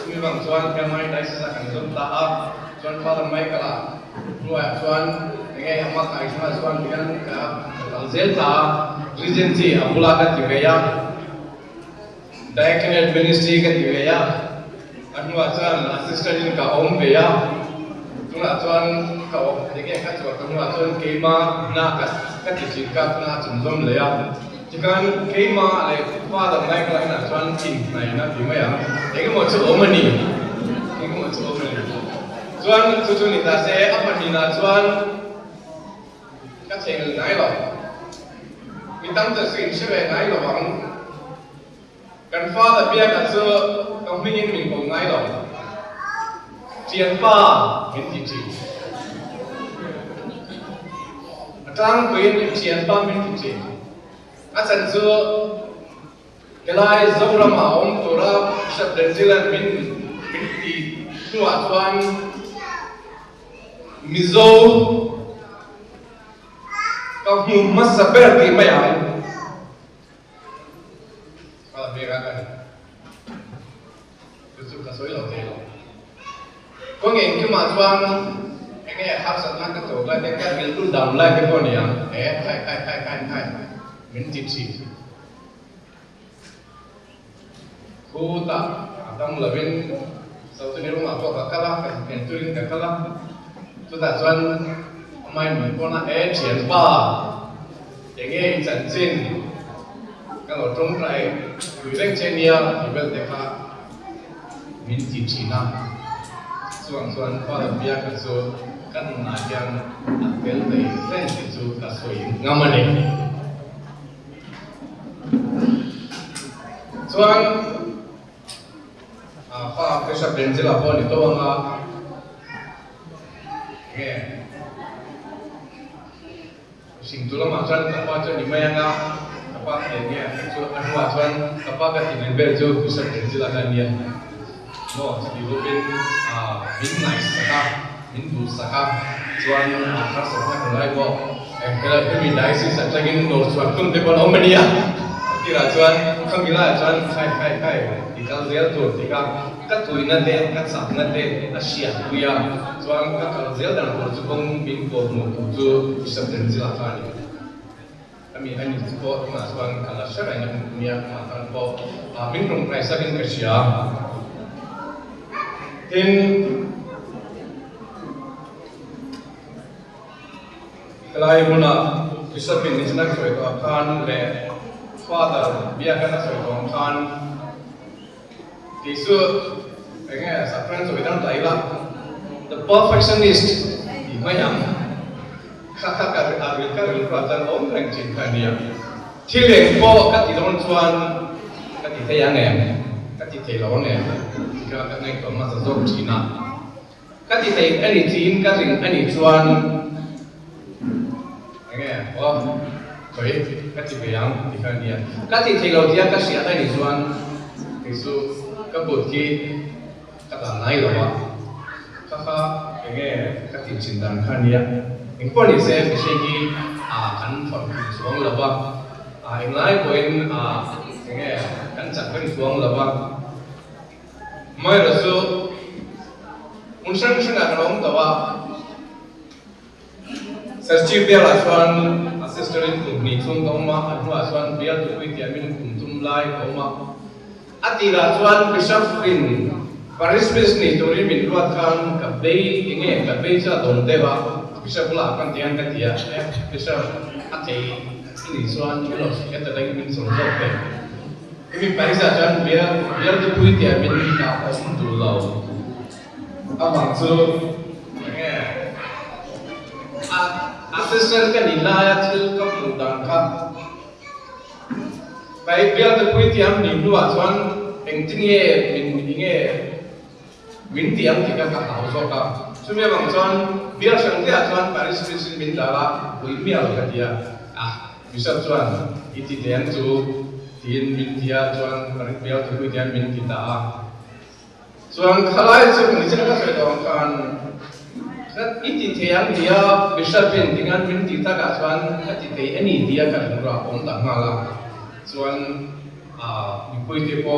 मी बंग जुआन क्या मैं डाइस का कंजूम ताहा जुआन फादर मैं कला रुआ जुआन ये हम का इसमें जुआन बिगन का कंजेल था रीजेंसी अबुला का दिवेया डायरेक्टर मिनिस्ट्री का दिवेया अनुआ जुआन असिस्टेंट का ओम बेया तुम जुआन का देखिए का जुआन केमा ना ka ti chi ka na chum zom le ya ti kan ke ma le fa da mai ka na chuan tin nai na ti ma ya e ke mo chu o ma ni ke mo chu o ma ni chuan chu chu ni ta se a pa ni na chuan ka cheng nai lo mi tam ta sin che ve nai lo wang kan fa da bia ka chu ka mi ni min ko nai lo chian pa min ti chi trang quyền chian pa min ti a chan chu kelai zora ma om tora sab den jilan min ti nuwa chuan mizo ka hu masaber ti mai ai ala bega ka chu ka soi lo te lo ko ngen ki ma chuan nghe hấp dẫn nó cái tổ lại cái mình luôn đầm lại cái con này khai mình chịu chịu khu ta tâm là bên sau khi nếu mà có các la cái tôi linh cái la chúng ta chọn mai mình có là triển ba để nghe dẫn trên cái ở trong này người lên trên nia thì bên đây ha mình chịu chịu na soan qua là bia cái số kan na yang apel dei ren chu ka soi ngamane chuan fa pesa benzela po ni to nga nge sing tu lama chuan ka pa chuan ni mai nga ka pa nge chu anwa chuan ka pa ka ti ber chu pesa benzela kan nia no si lu bin bin nice ka min bu saka chuan har sa na lai bo kala mi dai si sa tagin no chuan tum te bon omania ti ra chuan kham gila chuan khai ti kal zel tur ti ka tui na te ka sa na te a sia kuya chuan ka kal zel dan ko chu bong bin ko mu chu sab den zila ka ni ani ko ma chuan kala sha na mia ma kan bo min rong prai sa kin ka sia tin kelai muna bisa pin ni nak soi to kan le father bia kan soi to kan tisu enge sa friends so idan taila the perfectionist di mayam kha ka ri tan om reng chin kan dia thileng po ka ti don chuan ka ti te yang em ka ti te lo ne ka ngai to ma sa zo china ka ti te ani tin ka ring ani chuan nghe rồi các chị phải ăn thì phải đi các chị thấy lâu dia các chị ở đây đi xuân thì su các bột kia các bạn này rồi mà các nghe các chị xin đàn khăn đi những con đi xem thì sẽ đi ăn phần xuống là ba anh lái của anh nghe ăn chặt phần xuống là ba mai rồi su muốn sang là cái ông tao Sasti biar asuhan assistant company sum toma anu asuhan biar tu kuit ya min kum tum lai koma atira chuan bishop in Parish business tori min ruat kan ka bei inge ka bei cha don deva bishop la kan tiang ka tia bishop atei ini chuan lo eta dai min som zo pe imi Parish chan biar de pui tia min ka om tu lo amang chu assistant kan ilaya thil ka pu dan ka bai biar de pui tiam ni lu a chuan eng tinge min inge min tiam ti ka hau zo ka chumi bang chuan biar sang dia chuan Parish business min dala pui mial ka tia bishop chuan iti tiang chu tin min tia chuan Parish biar de pui tiam min kita chuan khalai chu ni chana ka sai dong kan iti tiang dia bishop in tingan min ti ta ka chuan ati te ani dia ka ra om ta nga la chuan mi pui te po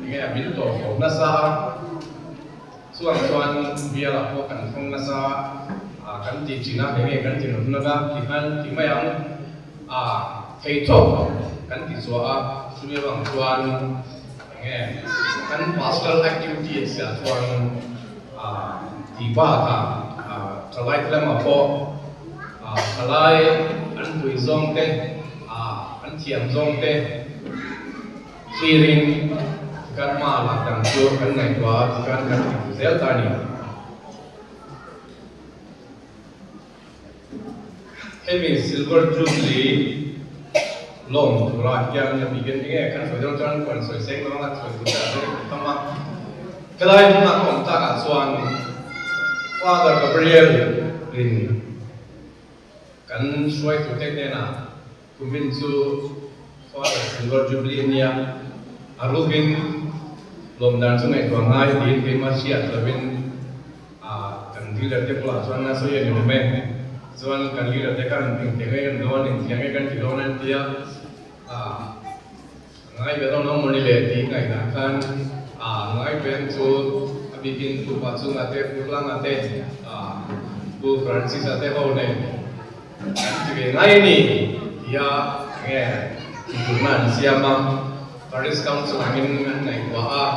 nge min to ko na sa chuan bia la po kan phong na sa kan ti china nge kan ti no na ga ti kan ti mai ang thei tho kan ti so chumi bang chuan nge kan pastoral activities ya chuan ti ba ta thalai tlama po thalai an tui zong te an thiam zong te khirin kan ma la dang chu kan ngai twa kan zel ta ni hemi silver jubilee long ra kyang na bigen nge kan so jong chan kon so seng ma so tu ta tama kalai na kom ta ka chuan Father Gabriel in kan suai tu tek na kumin chu Father silver jubilee nia arugin lom dan sungai tuang ngai di ke masia tabin kan leader te pula chuan na so ye ni me chuan kan leader te kan ting te ngai don in tiang kan ti don an tia ngai be don no moni le ti ngai na kan ngai ben chu bikin tu pasu ngate pulang ngate bu Francis ate ho ne jadi ngai ni dia nge turunan siapa Parish Council angin ngai wa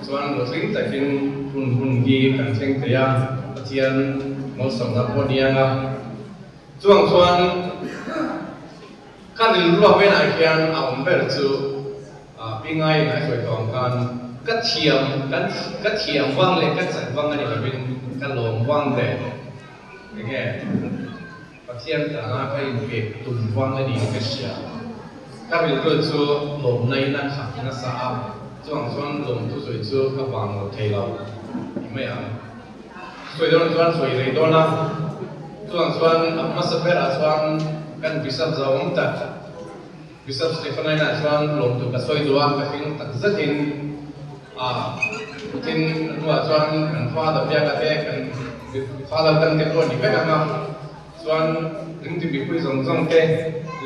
chuan lo sing takin pun gi kan sing te ya patian mo som na po dia nga chuan kan lu wa ben ai kian a ber chu pingai ngai soi tong kan cắt thiam vang lên cắt sẵn vang này là bên cắt lồng vang để nghe bác sĩ ta nói phải việc tùng vang này đi cái gì các vị tôi cho lồng này nó khác nó sao chuan lồng tôi rồi cho các bạn một thầy lâu mấy à rồi đó rồi rồi đó na chuan amma sapera chuan kan bishop zawang ta bishop Stephen na chuan lồng tu ka soi dua ka ting tak zatin tin nuwa chuan kan father pia ka te kan father kan te ko ni ka nga chuan ring ti bi pui zong te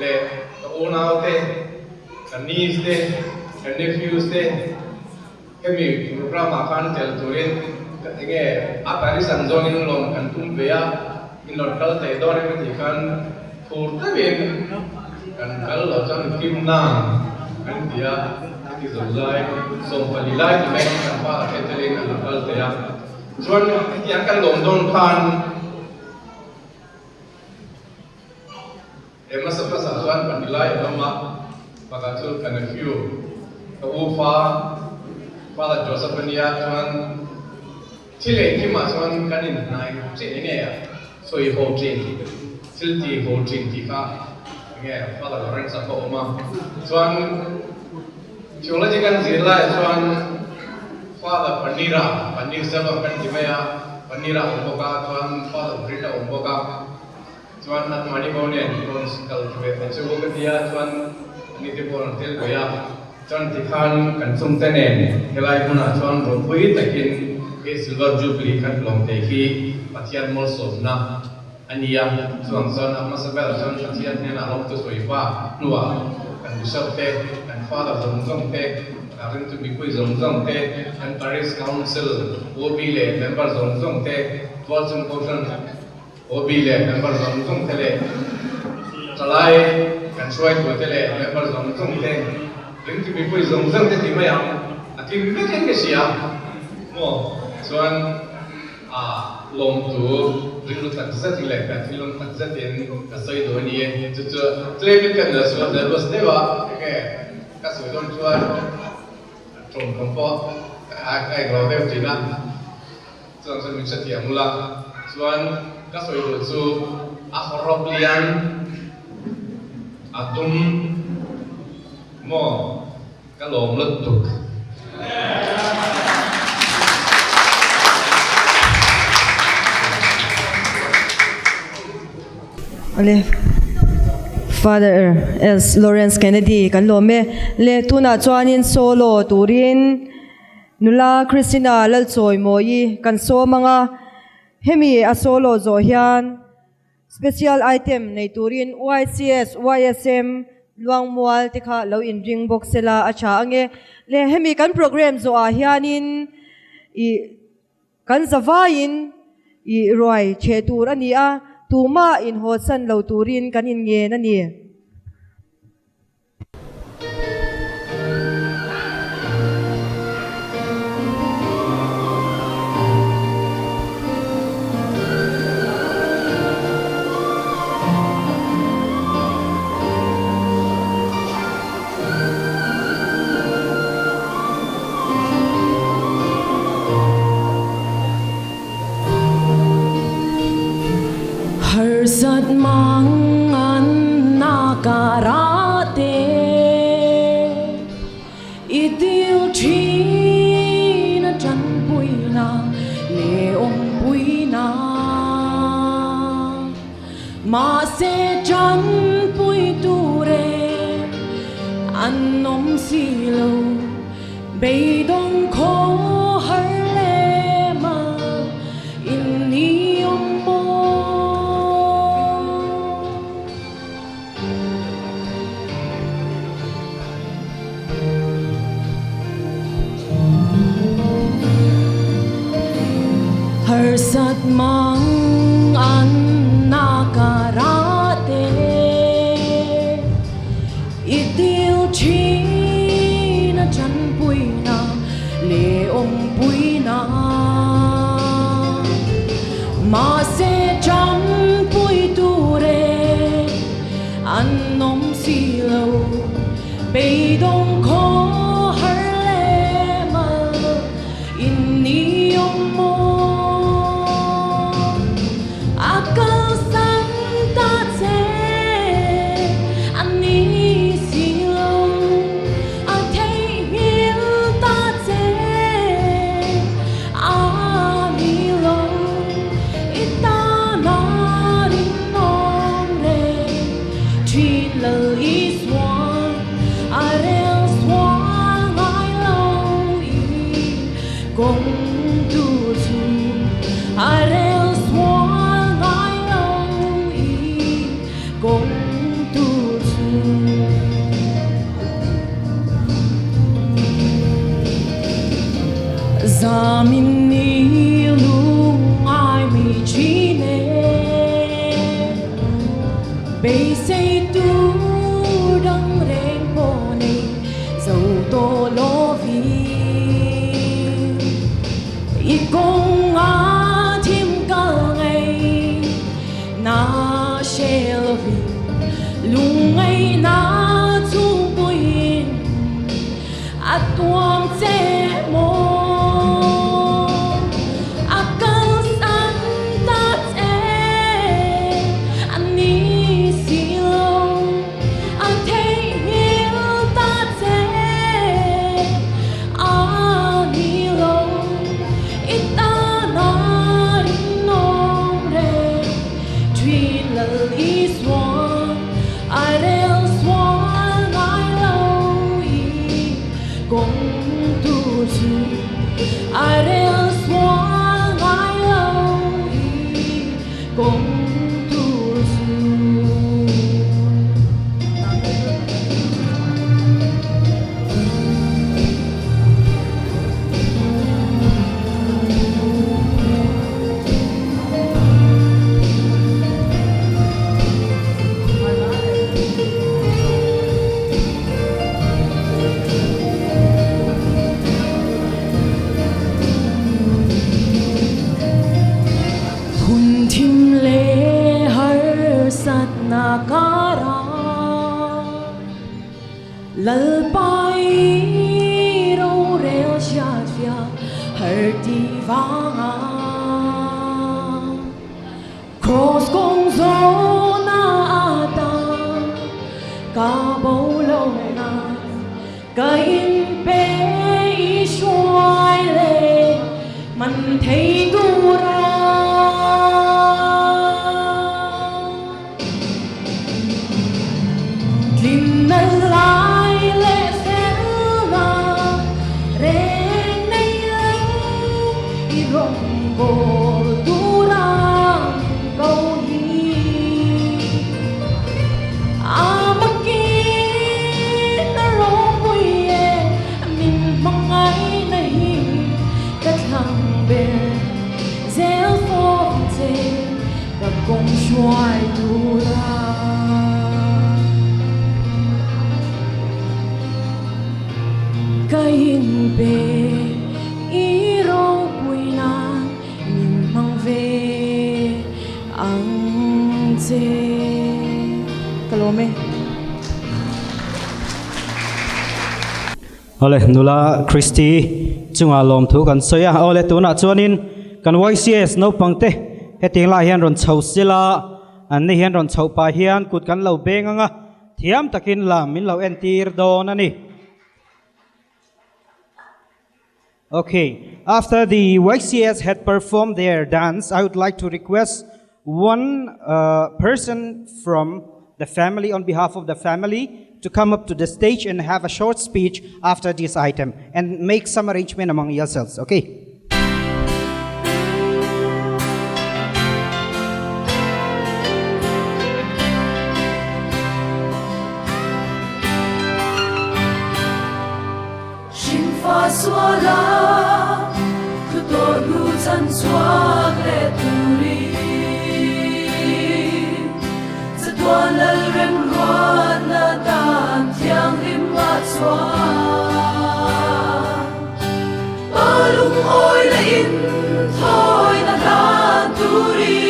le ka onau te kan niece te kan nephews te kemi program kan tel turin ka nge Parish an zong in lom kan tum pe ya in local te do ne ti kan phur ta ben kan kal lo chuan kim na kan dia ki zolai som palilai ki mai kan pa ke telin an local te ya chuan ti an kan lom don khan emma sa pa sa chuan palilai amma pakatul kan few ka ufa Father Joseph nia chuan thile ki ma chuan kanin nai che ne ya soi ho chin thil ti ho chin ti ka nge Father Lawrence sa ko ma chuan theology kan zirla chuan Father Panir Selva kan ti maya Panira umboka chuan Father Brita umboka chuan at mani ko ne kon kal thwe pe chu ko dia chuan ni te pon tel ko ya chuan ti khan kan sum te ne helai huna chuan ro pui takin ke silver jubilee kan long te hi pathian mol som na ania chuan amma sabel chuan pathian ne na long tu soi pa nuwa kan bishop te kan Father zong te karin tu bi pui zong te kan Parish Council OB le member zong te Twelve Portion OB le member zong te le talai kan suai tu te le member zong te ring ti mi pui zong zang te ti mai am a tim me ke sia mo chuan lom tu ring lu tak zat le ka ti lom tak zat in ka soi do ni chu chu tle mi kan da so da bas de wa ke ka soi don chuan trong kom po ai lo de ti na chuan chuan mi sa ti amula chuan ka soi do chu a horop lian atum mo ka lom lut tuk Ale Father S. Lawrence Kennedy kan lo me le tuna chuanin solo turin nula Christina lalchoi moi kan so manga hemi a solo zo hian special item nei turin YCS YSM Luangmual tikha lo in ring box sela acha ange le hemi kan program zo a hianin I kan zawain I roi che tur ani a tuma in hosan lo turin kan in nge na ni Sat mang an nakarate itil china chan puina leong puina ma se chan pui ture annom silo beidong ko har lema inni sat mang an nakarate itil china chan puina leong puina ma se chan pui ture annom silo beidong ko har lema inni mo Zamini lungai mi chine Bay say tu dang reng pone Dâu tô lô vi Ikong a thim kal ngay Na she lo vi Lungai na chu buin At tuang che mo le har sat na kara lal pai ro reo shat fia har ti vanga cross gong zo na ata ka bo lo na ka in pe i shuai le man thấy tu ra linh lai lệ phèo na rèn nay lấy i rong bồ tu ra câu hi mặc kia na rong bùi mình mong ai này cất hàng bên gieo phong thế và cùng xoay tu ra cái hình bề ý rô bùi na mình mang về ăn thế Kalome. Ole nula Christy chunga lom thu kan soya ole tuna chuanin kan YCS no pangte heting la hian ron chho sila an ni hian ron chho pa hian kut kan lo benganga thiam takin la min lo entir don ani. Okay, after the YCS had performed their dance, I would like to request one person from the family, on behalf of the family, to come up to the stage and have a short speech after this item and make some arrangement among yourselves, okay? Swala kutor nu chan swak le turi zatwan lal rem ruan na dan thiang lim ma chwa balung oi la in thoi na dan turi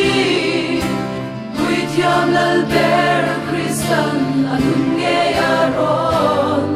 pui thiam lal ber kristan anun nge aron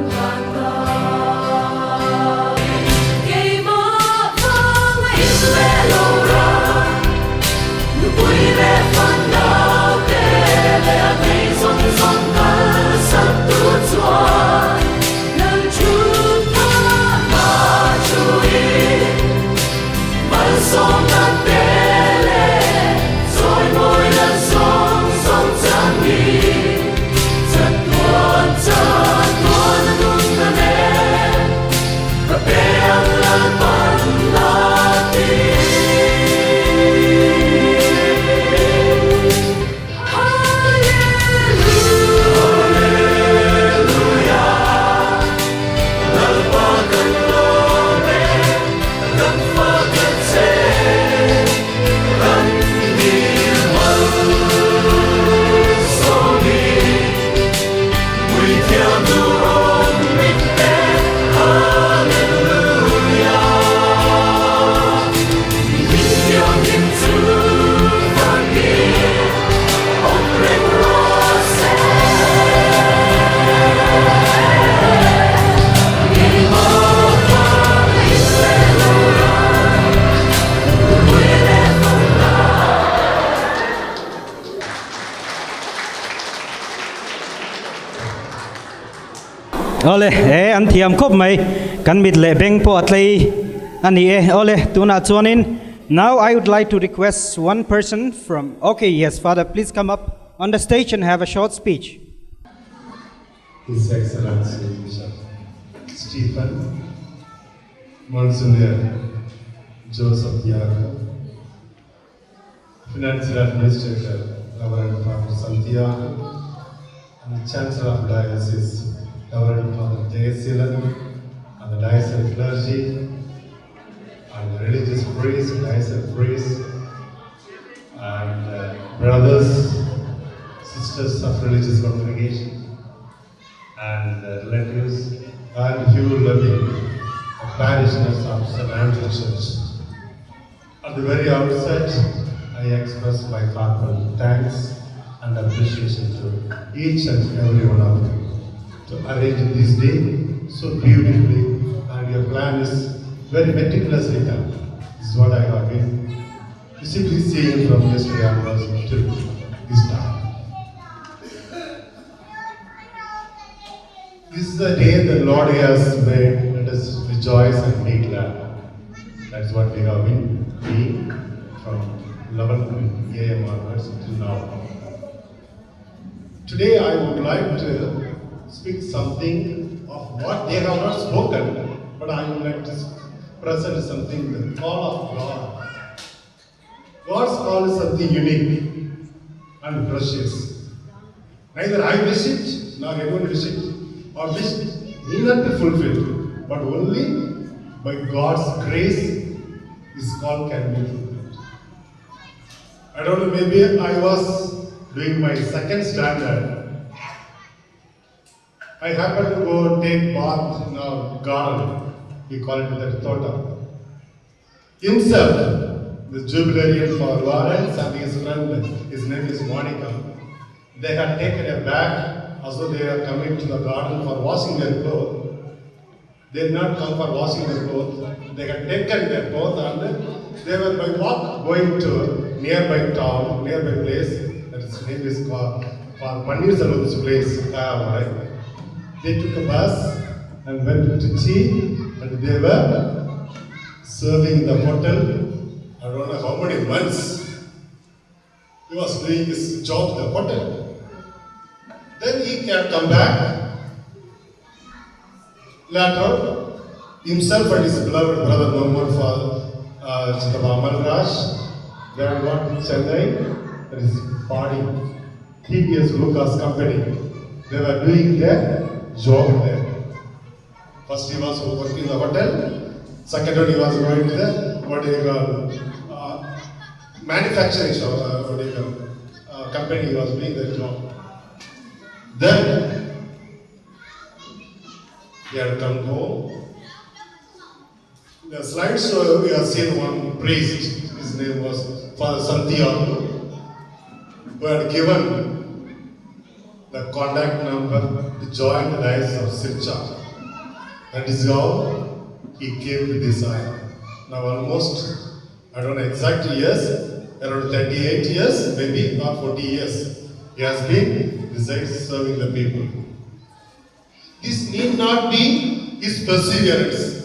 Ole an thiam khop mai kan mit le beng po atlei ani ole tuna chuanin. Now I would like to request one person from, okay, yes, Father, please come up on the stage and have a short speech. His Excellency Bishop Stephen Monsignor Joseph Yaga, Financial Administrator Reverend Father Santiago, and Chancellor of Diocese Reverend Father Jayasilan, and the Diocese clergy, and the religious priests, diocese priests, and brothers, sisters of religious congregation, and relatives, and few loving parishioners of St. Andrew's Church. At the very outset, I I express my heartfelt thanks and appreciation to each and every one of you to arrange this day so beautifully, and your plan is very meticulously done. This is what I have been visibly seeing from yesterday onwards till this time. This is the day the Lord has made. Let us rejoice and be glad. That's what we have been doing from 11 a.m. onwards till now. Today I would like to speak something of what they have not spoken, but I would like to present something, the call of God. God's call is something unique and precious. Neither I wish it, nor anyone wish it, or wish need not be fulfilled, but only by God's grace this call can be fulfilled. I don't know, maybe I was doing my second standard. I happened to go take bath in our garden. We call it the thlirtute. Himself, the Jubilee for Lawrence and his friend, his name is Monica. They had taken a bag, also they are coming to the garden for washing their clothes. They did not come for washing their clothes. They had taken their clothes and they were by walk going to nearby town, nearby place. That his name is called Parish place. Right? They took a bus and went to tea, and they were serving in the hotel. I don't know how many months he was doing his job in the hotel. Then he can come back. Later, himself and his beloved brother Luangmual for Chittavamal Raj, they are not in Chennai. That is party. TVS Lucas company. They were doing their job there. First he was working in the hotel. Second one he was going to the manufacturing shop, company. He was doing their job. Then he had come home. The slideshow we have seen one priest. His name was Father Santiago, who had given the contact number to join the diocese of Sircha. That is how he came to this island. Now almost, I don't know exact years, around 38 years, maybe not 40 years, he has been resides serving the people. This need not be his perseverance.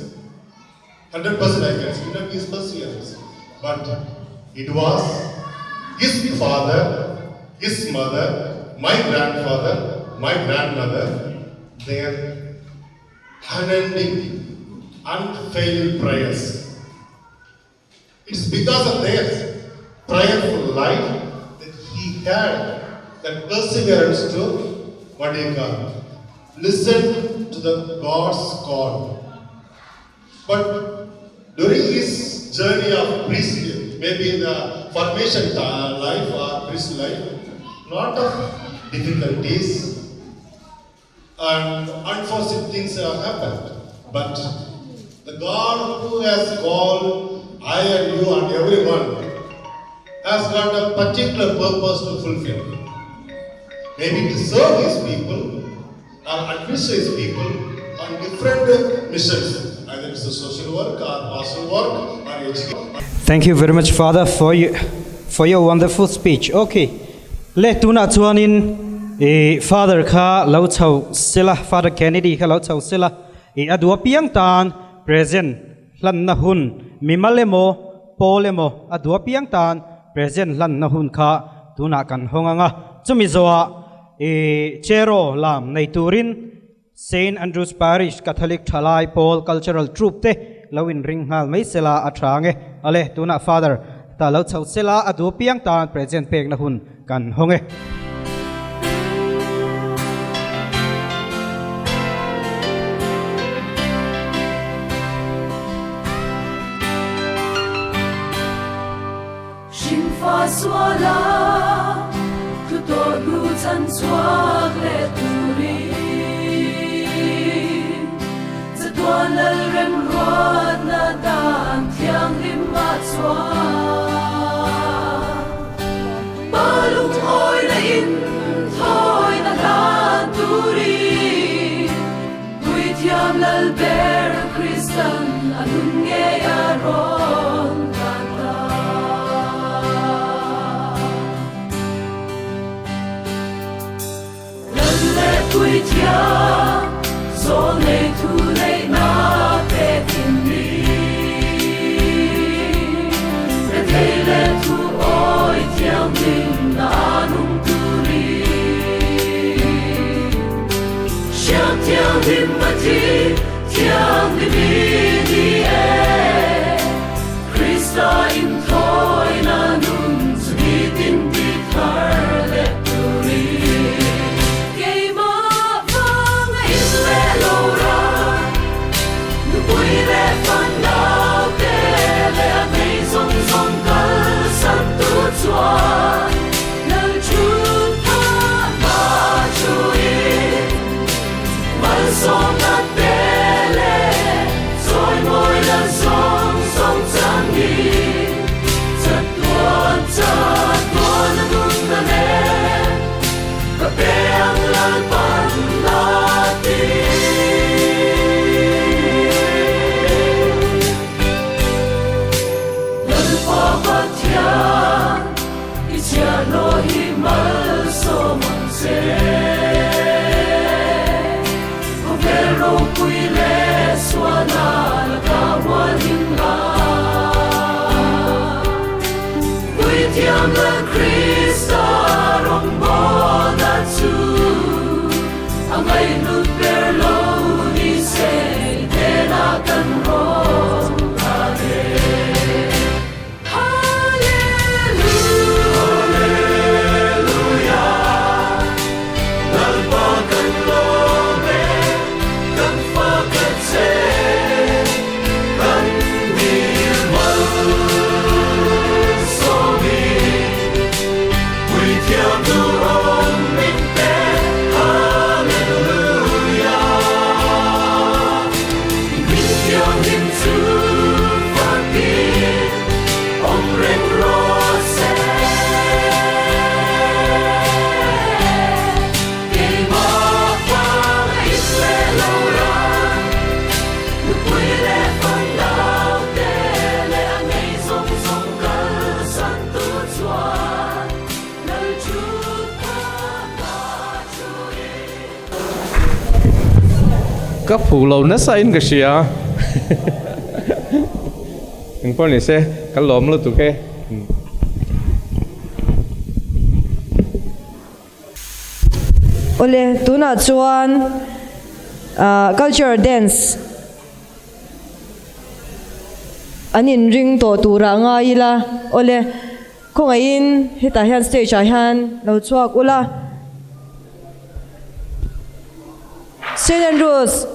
100% I can say, it not be his perseverance. But it was his father, his mother, my grandfather, my grandmother, their unending, unfailing prayers. It's because of their prayerful life that he had that perseverance to listen to the God's call. But during his journey of priesthood, maybe in the formation life or priest life, lot of difficulties and unforeseen things have happened. But the God who has called I and you and everyone has got a particular purpose to fulfill. Maybe to serve his people or administer his people on different missions, either it's a social work or pastoral work or education. Thank you very much, Father, for your wonderful speech. Okay. Let tuna chuanin Father kha lo chau sila Father Kennedy kha lo chau sila adua piang tan present hlan na hun mimalemo polemo adua piang tan present hlan na hun kha tuna kan honganga chumi zoa chero lam nei turin St. Andrew's Parish Catholic Thalai Paul Cultural Troupe te lawin ring hal mai sela atrange ale tuna Father ta lo chau sela adua piang tan present pek na hun kan honge. Swala kuto lutan swag le turi zatuan lal rem ruat na dan tiang limbat swag quy chia gió lệ thu lệ na tê tin đi để thấy lệ thu ôi thiang mình na nung tu đi xiang thiang him ma thi thiang đi đi e Krista in thôi na nung suy tin đi thar lệ tu đi cây ma vang in lệ lâu ra nu bụi lệ phần nào tê lệ ngày sông sông cơn sân tu chua nâng chút tha ma chui mà sông đã tê lệ rồi ngồi là sông sông chẳng đi chợt tuôn nâng nâng nè và bèn lan pan na ti lần pha phát thiang i chia lo hi mal so mang se có vẻ râu quy lệ xua na là cả hoa hình la quy thiang là Krista rong bo na chu ang ay nut per lo ni se te na kan rong ta de các phụ lâu nó sai in cái gì à? Những con này sẽ cái lốm luôn tụi cái. Ole tuna chuan culture dance anin ring to tura nga ila ole kong ain hita hian stage a hian lo chuak ula St. Andrews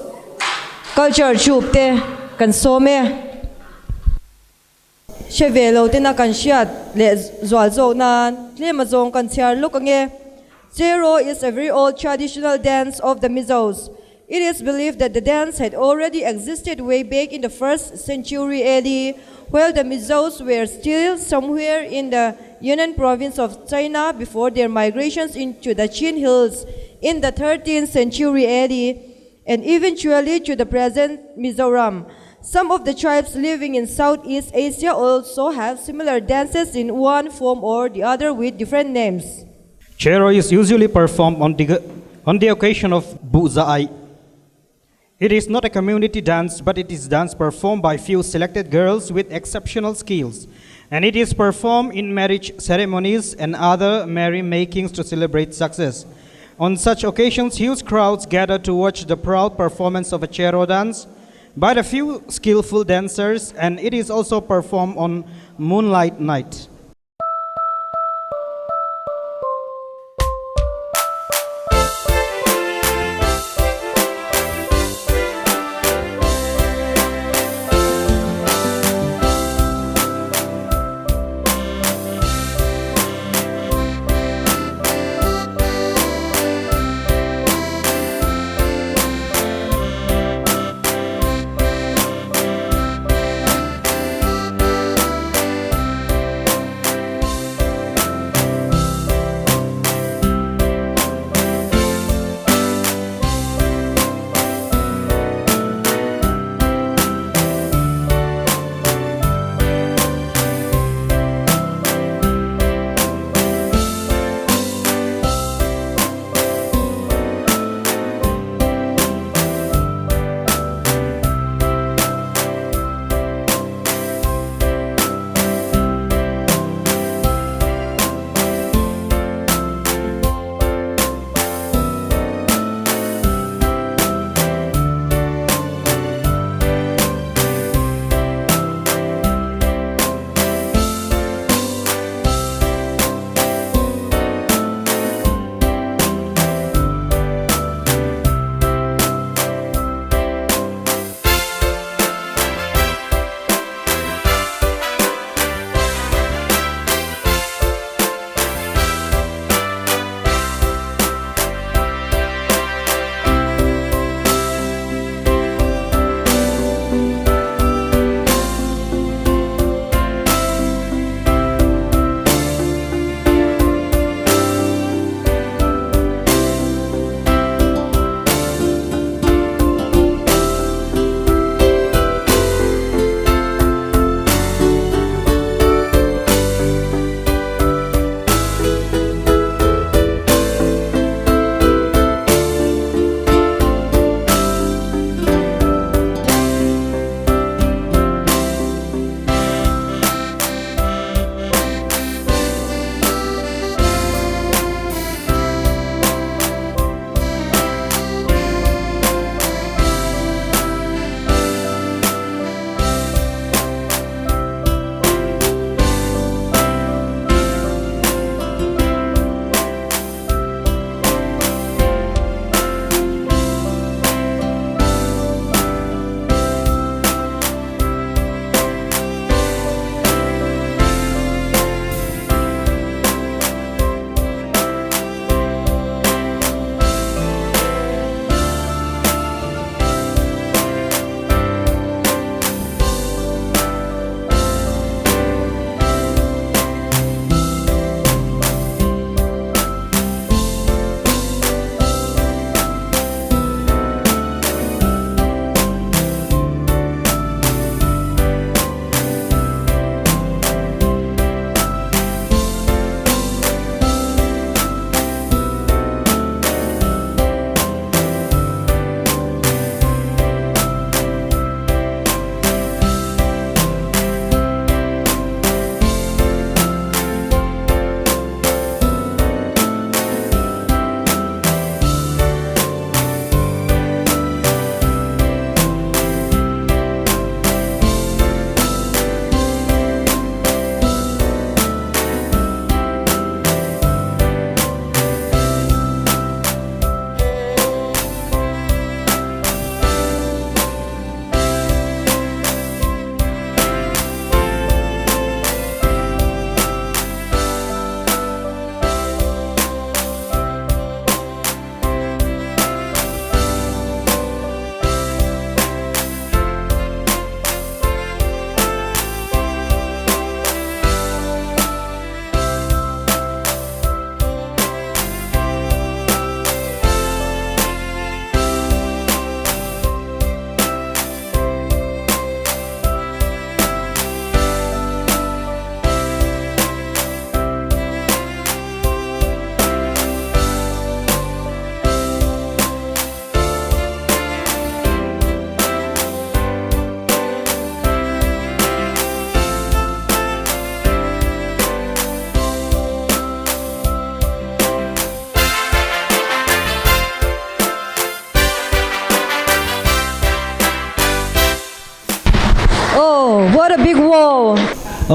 culture chup te kan some shevelo te na kan shiat le zwal zo na tle ma zong kan chiar luk ange Zero is a very old traditional dance of the Mizos. It is believed that the dance had already existed way back in the 1st century AD, while the Mizos were still somewhere in the Yunnan province of China before their migrations into the Chin Hills in the 13th century AD, and eventually to the present Mizoram. Some of the tribes living in Southeast Asia also have similar dances in one form or the other with different names. Chero is usually performed on the occasion of Buza'ai. It is not a community dance, but it is dance performed by few selected girls with exceptional skills. And it is performed in marriage ceremonies and other merry-makings to celebrate success. On such occasions, huge crowds gather to watch the proud performance of a Chero dance by the few skillful dancers, and it is also performed on moonlight night.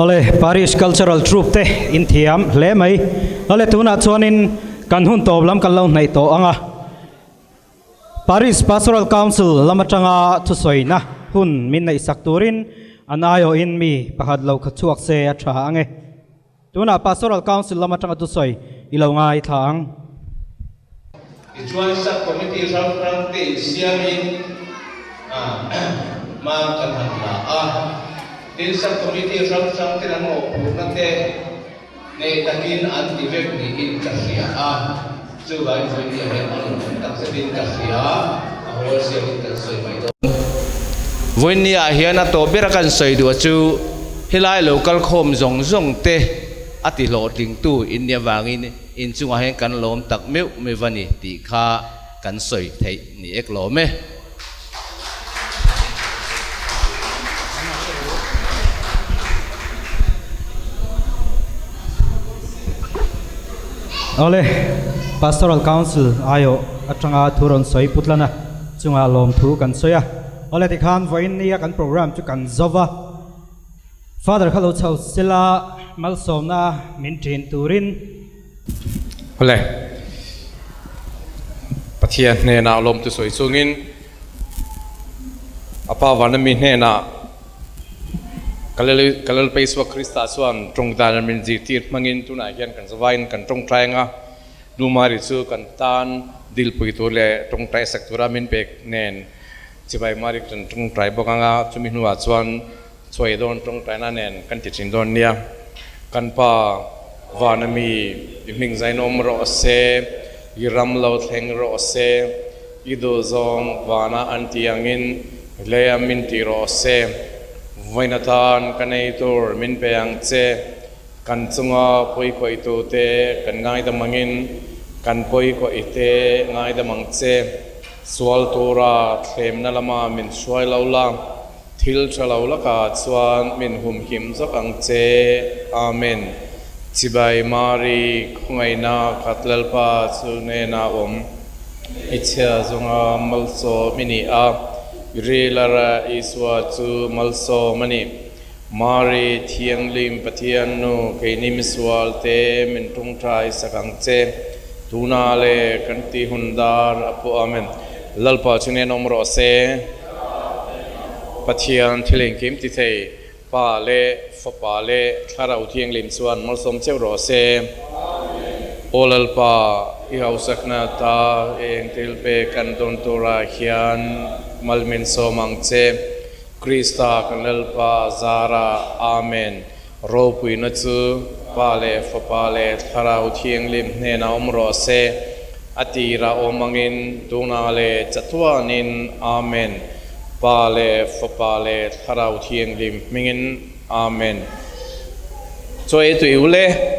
ole Parish cultural troupe te in thiam hle mai ole tuna chuanin kan hun top lam kan lo nei to anga Parish Pastoral Council lamatanga thu soina hun min nei sakturin anayo in mi pahad lo khachuak se atha ange tuna Pastoral Council lamatanga thu soi ilonga I thang chuan sub committee rang te siamin ma kan hanla tin sub committee rang te namo purna te nei takin an divek ni in kasia chu bai foi ni he an tak se din kasia ahol siam kan soi mai do voinia hian a to bera kan soi du chu hilai local khom zong zong te ati lo ting tu in nia wangin in chunga hen kan lom tak meu me vani ti kha kan soi thei ni ek lo me ole Pastoral Council ayo atanga thuron soi putlana chunga lom thu kan soya ole ti khan voin nia kan program chu kan zova Father khalo chau sila malsomna min thin turin ole pathian ne na lom tu soi chungin apa wanami ne na kalal paiswa Krista suan tongdan min jitir mangin tuna hian kan zawain kan tong trainga lumari chu kan tan dil pui tu le tong trai saktura min pek nen chibai mari kan tong trai bokanga chumi nuwa chuan choi don tong trai na nen kan ti chin don nia kan pa wanami ming zainom ro se yiram lo thleng ro se ido zong wana antiangin leamin ti ro se voinatan kanei tur min peang che kan chunga poi khoi tu te kan ngai da mangin kan poi ko ite ngai da mang che swal tura thlem na lama min swai laula thil thalaula ka chuan min hum him zakang che amen chibai mari khungai na khatlalpa chune na ichha zonga malso mini a Rilara iswa chu malso mani mari thiang lim pathian nu keinim swal te min tung thai sakang che tuna le kanti hundar apo amen lalpa chune nomro se pathian thileng kim ti thei pa le fa pa le tharau thiang lim swan malsom cheu ro se olalpa I hausakna ta eng tilpe kan don tora hian malmin somang che Krista kanalpa zara amen ro pui na chu pale fa pale tharau thiang lim hne na omro se atira omangin tuna le chatuanin amen pale fa pale tharau thiang lim mingin amen choi tu ule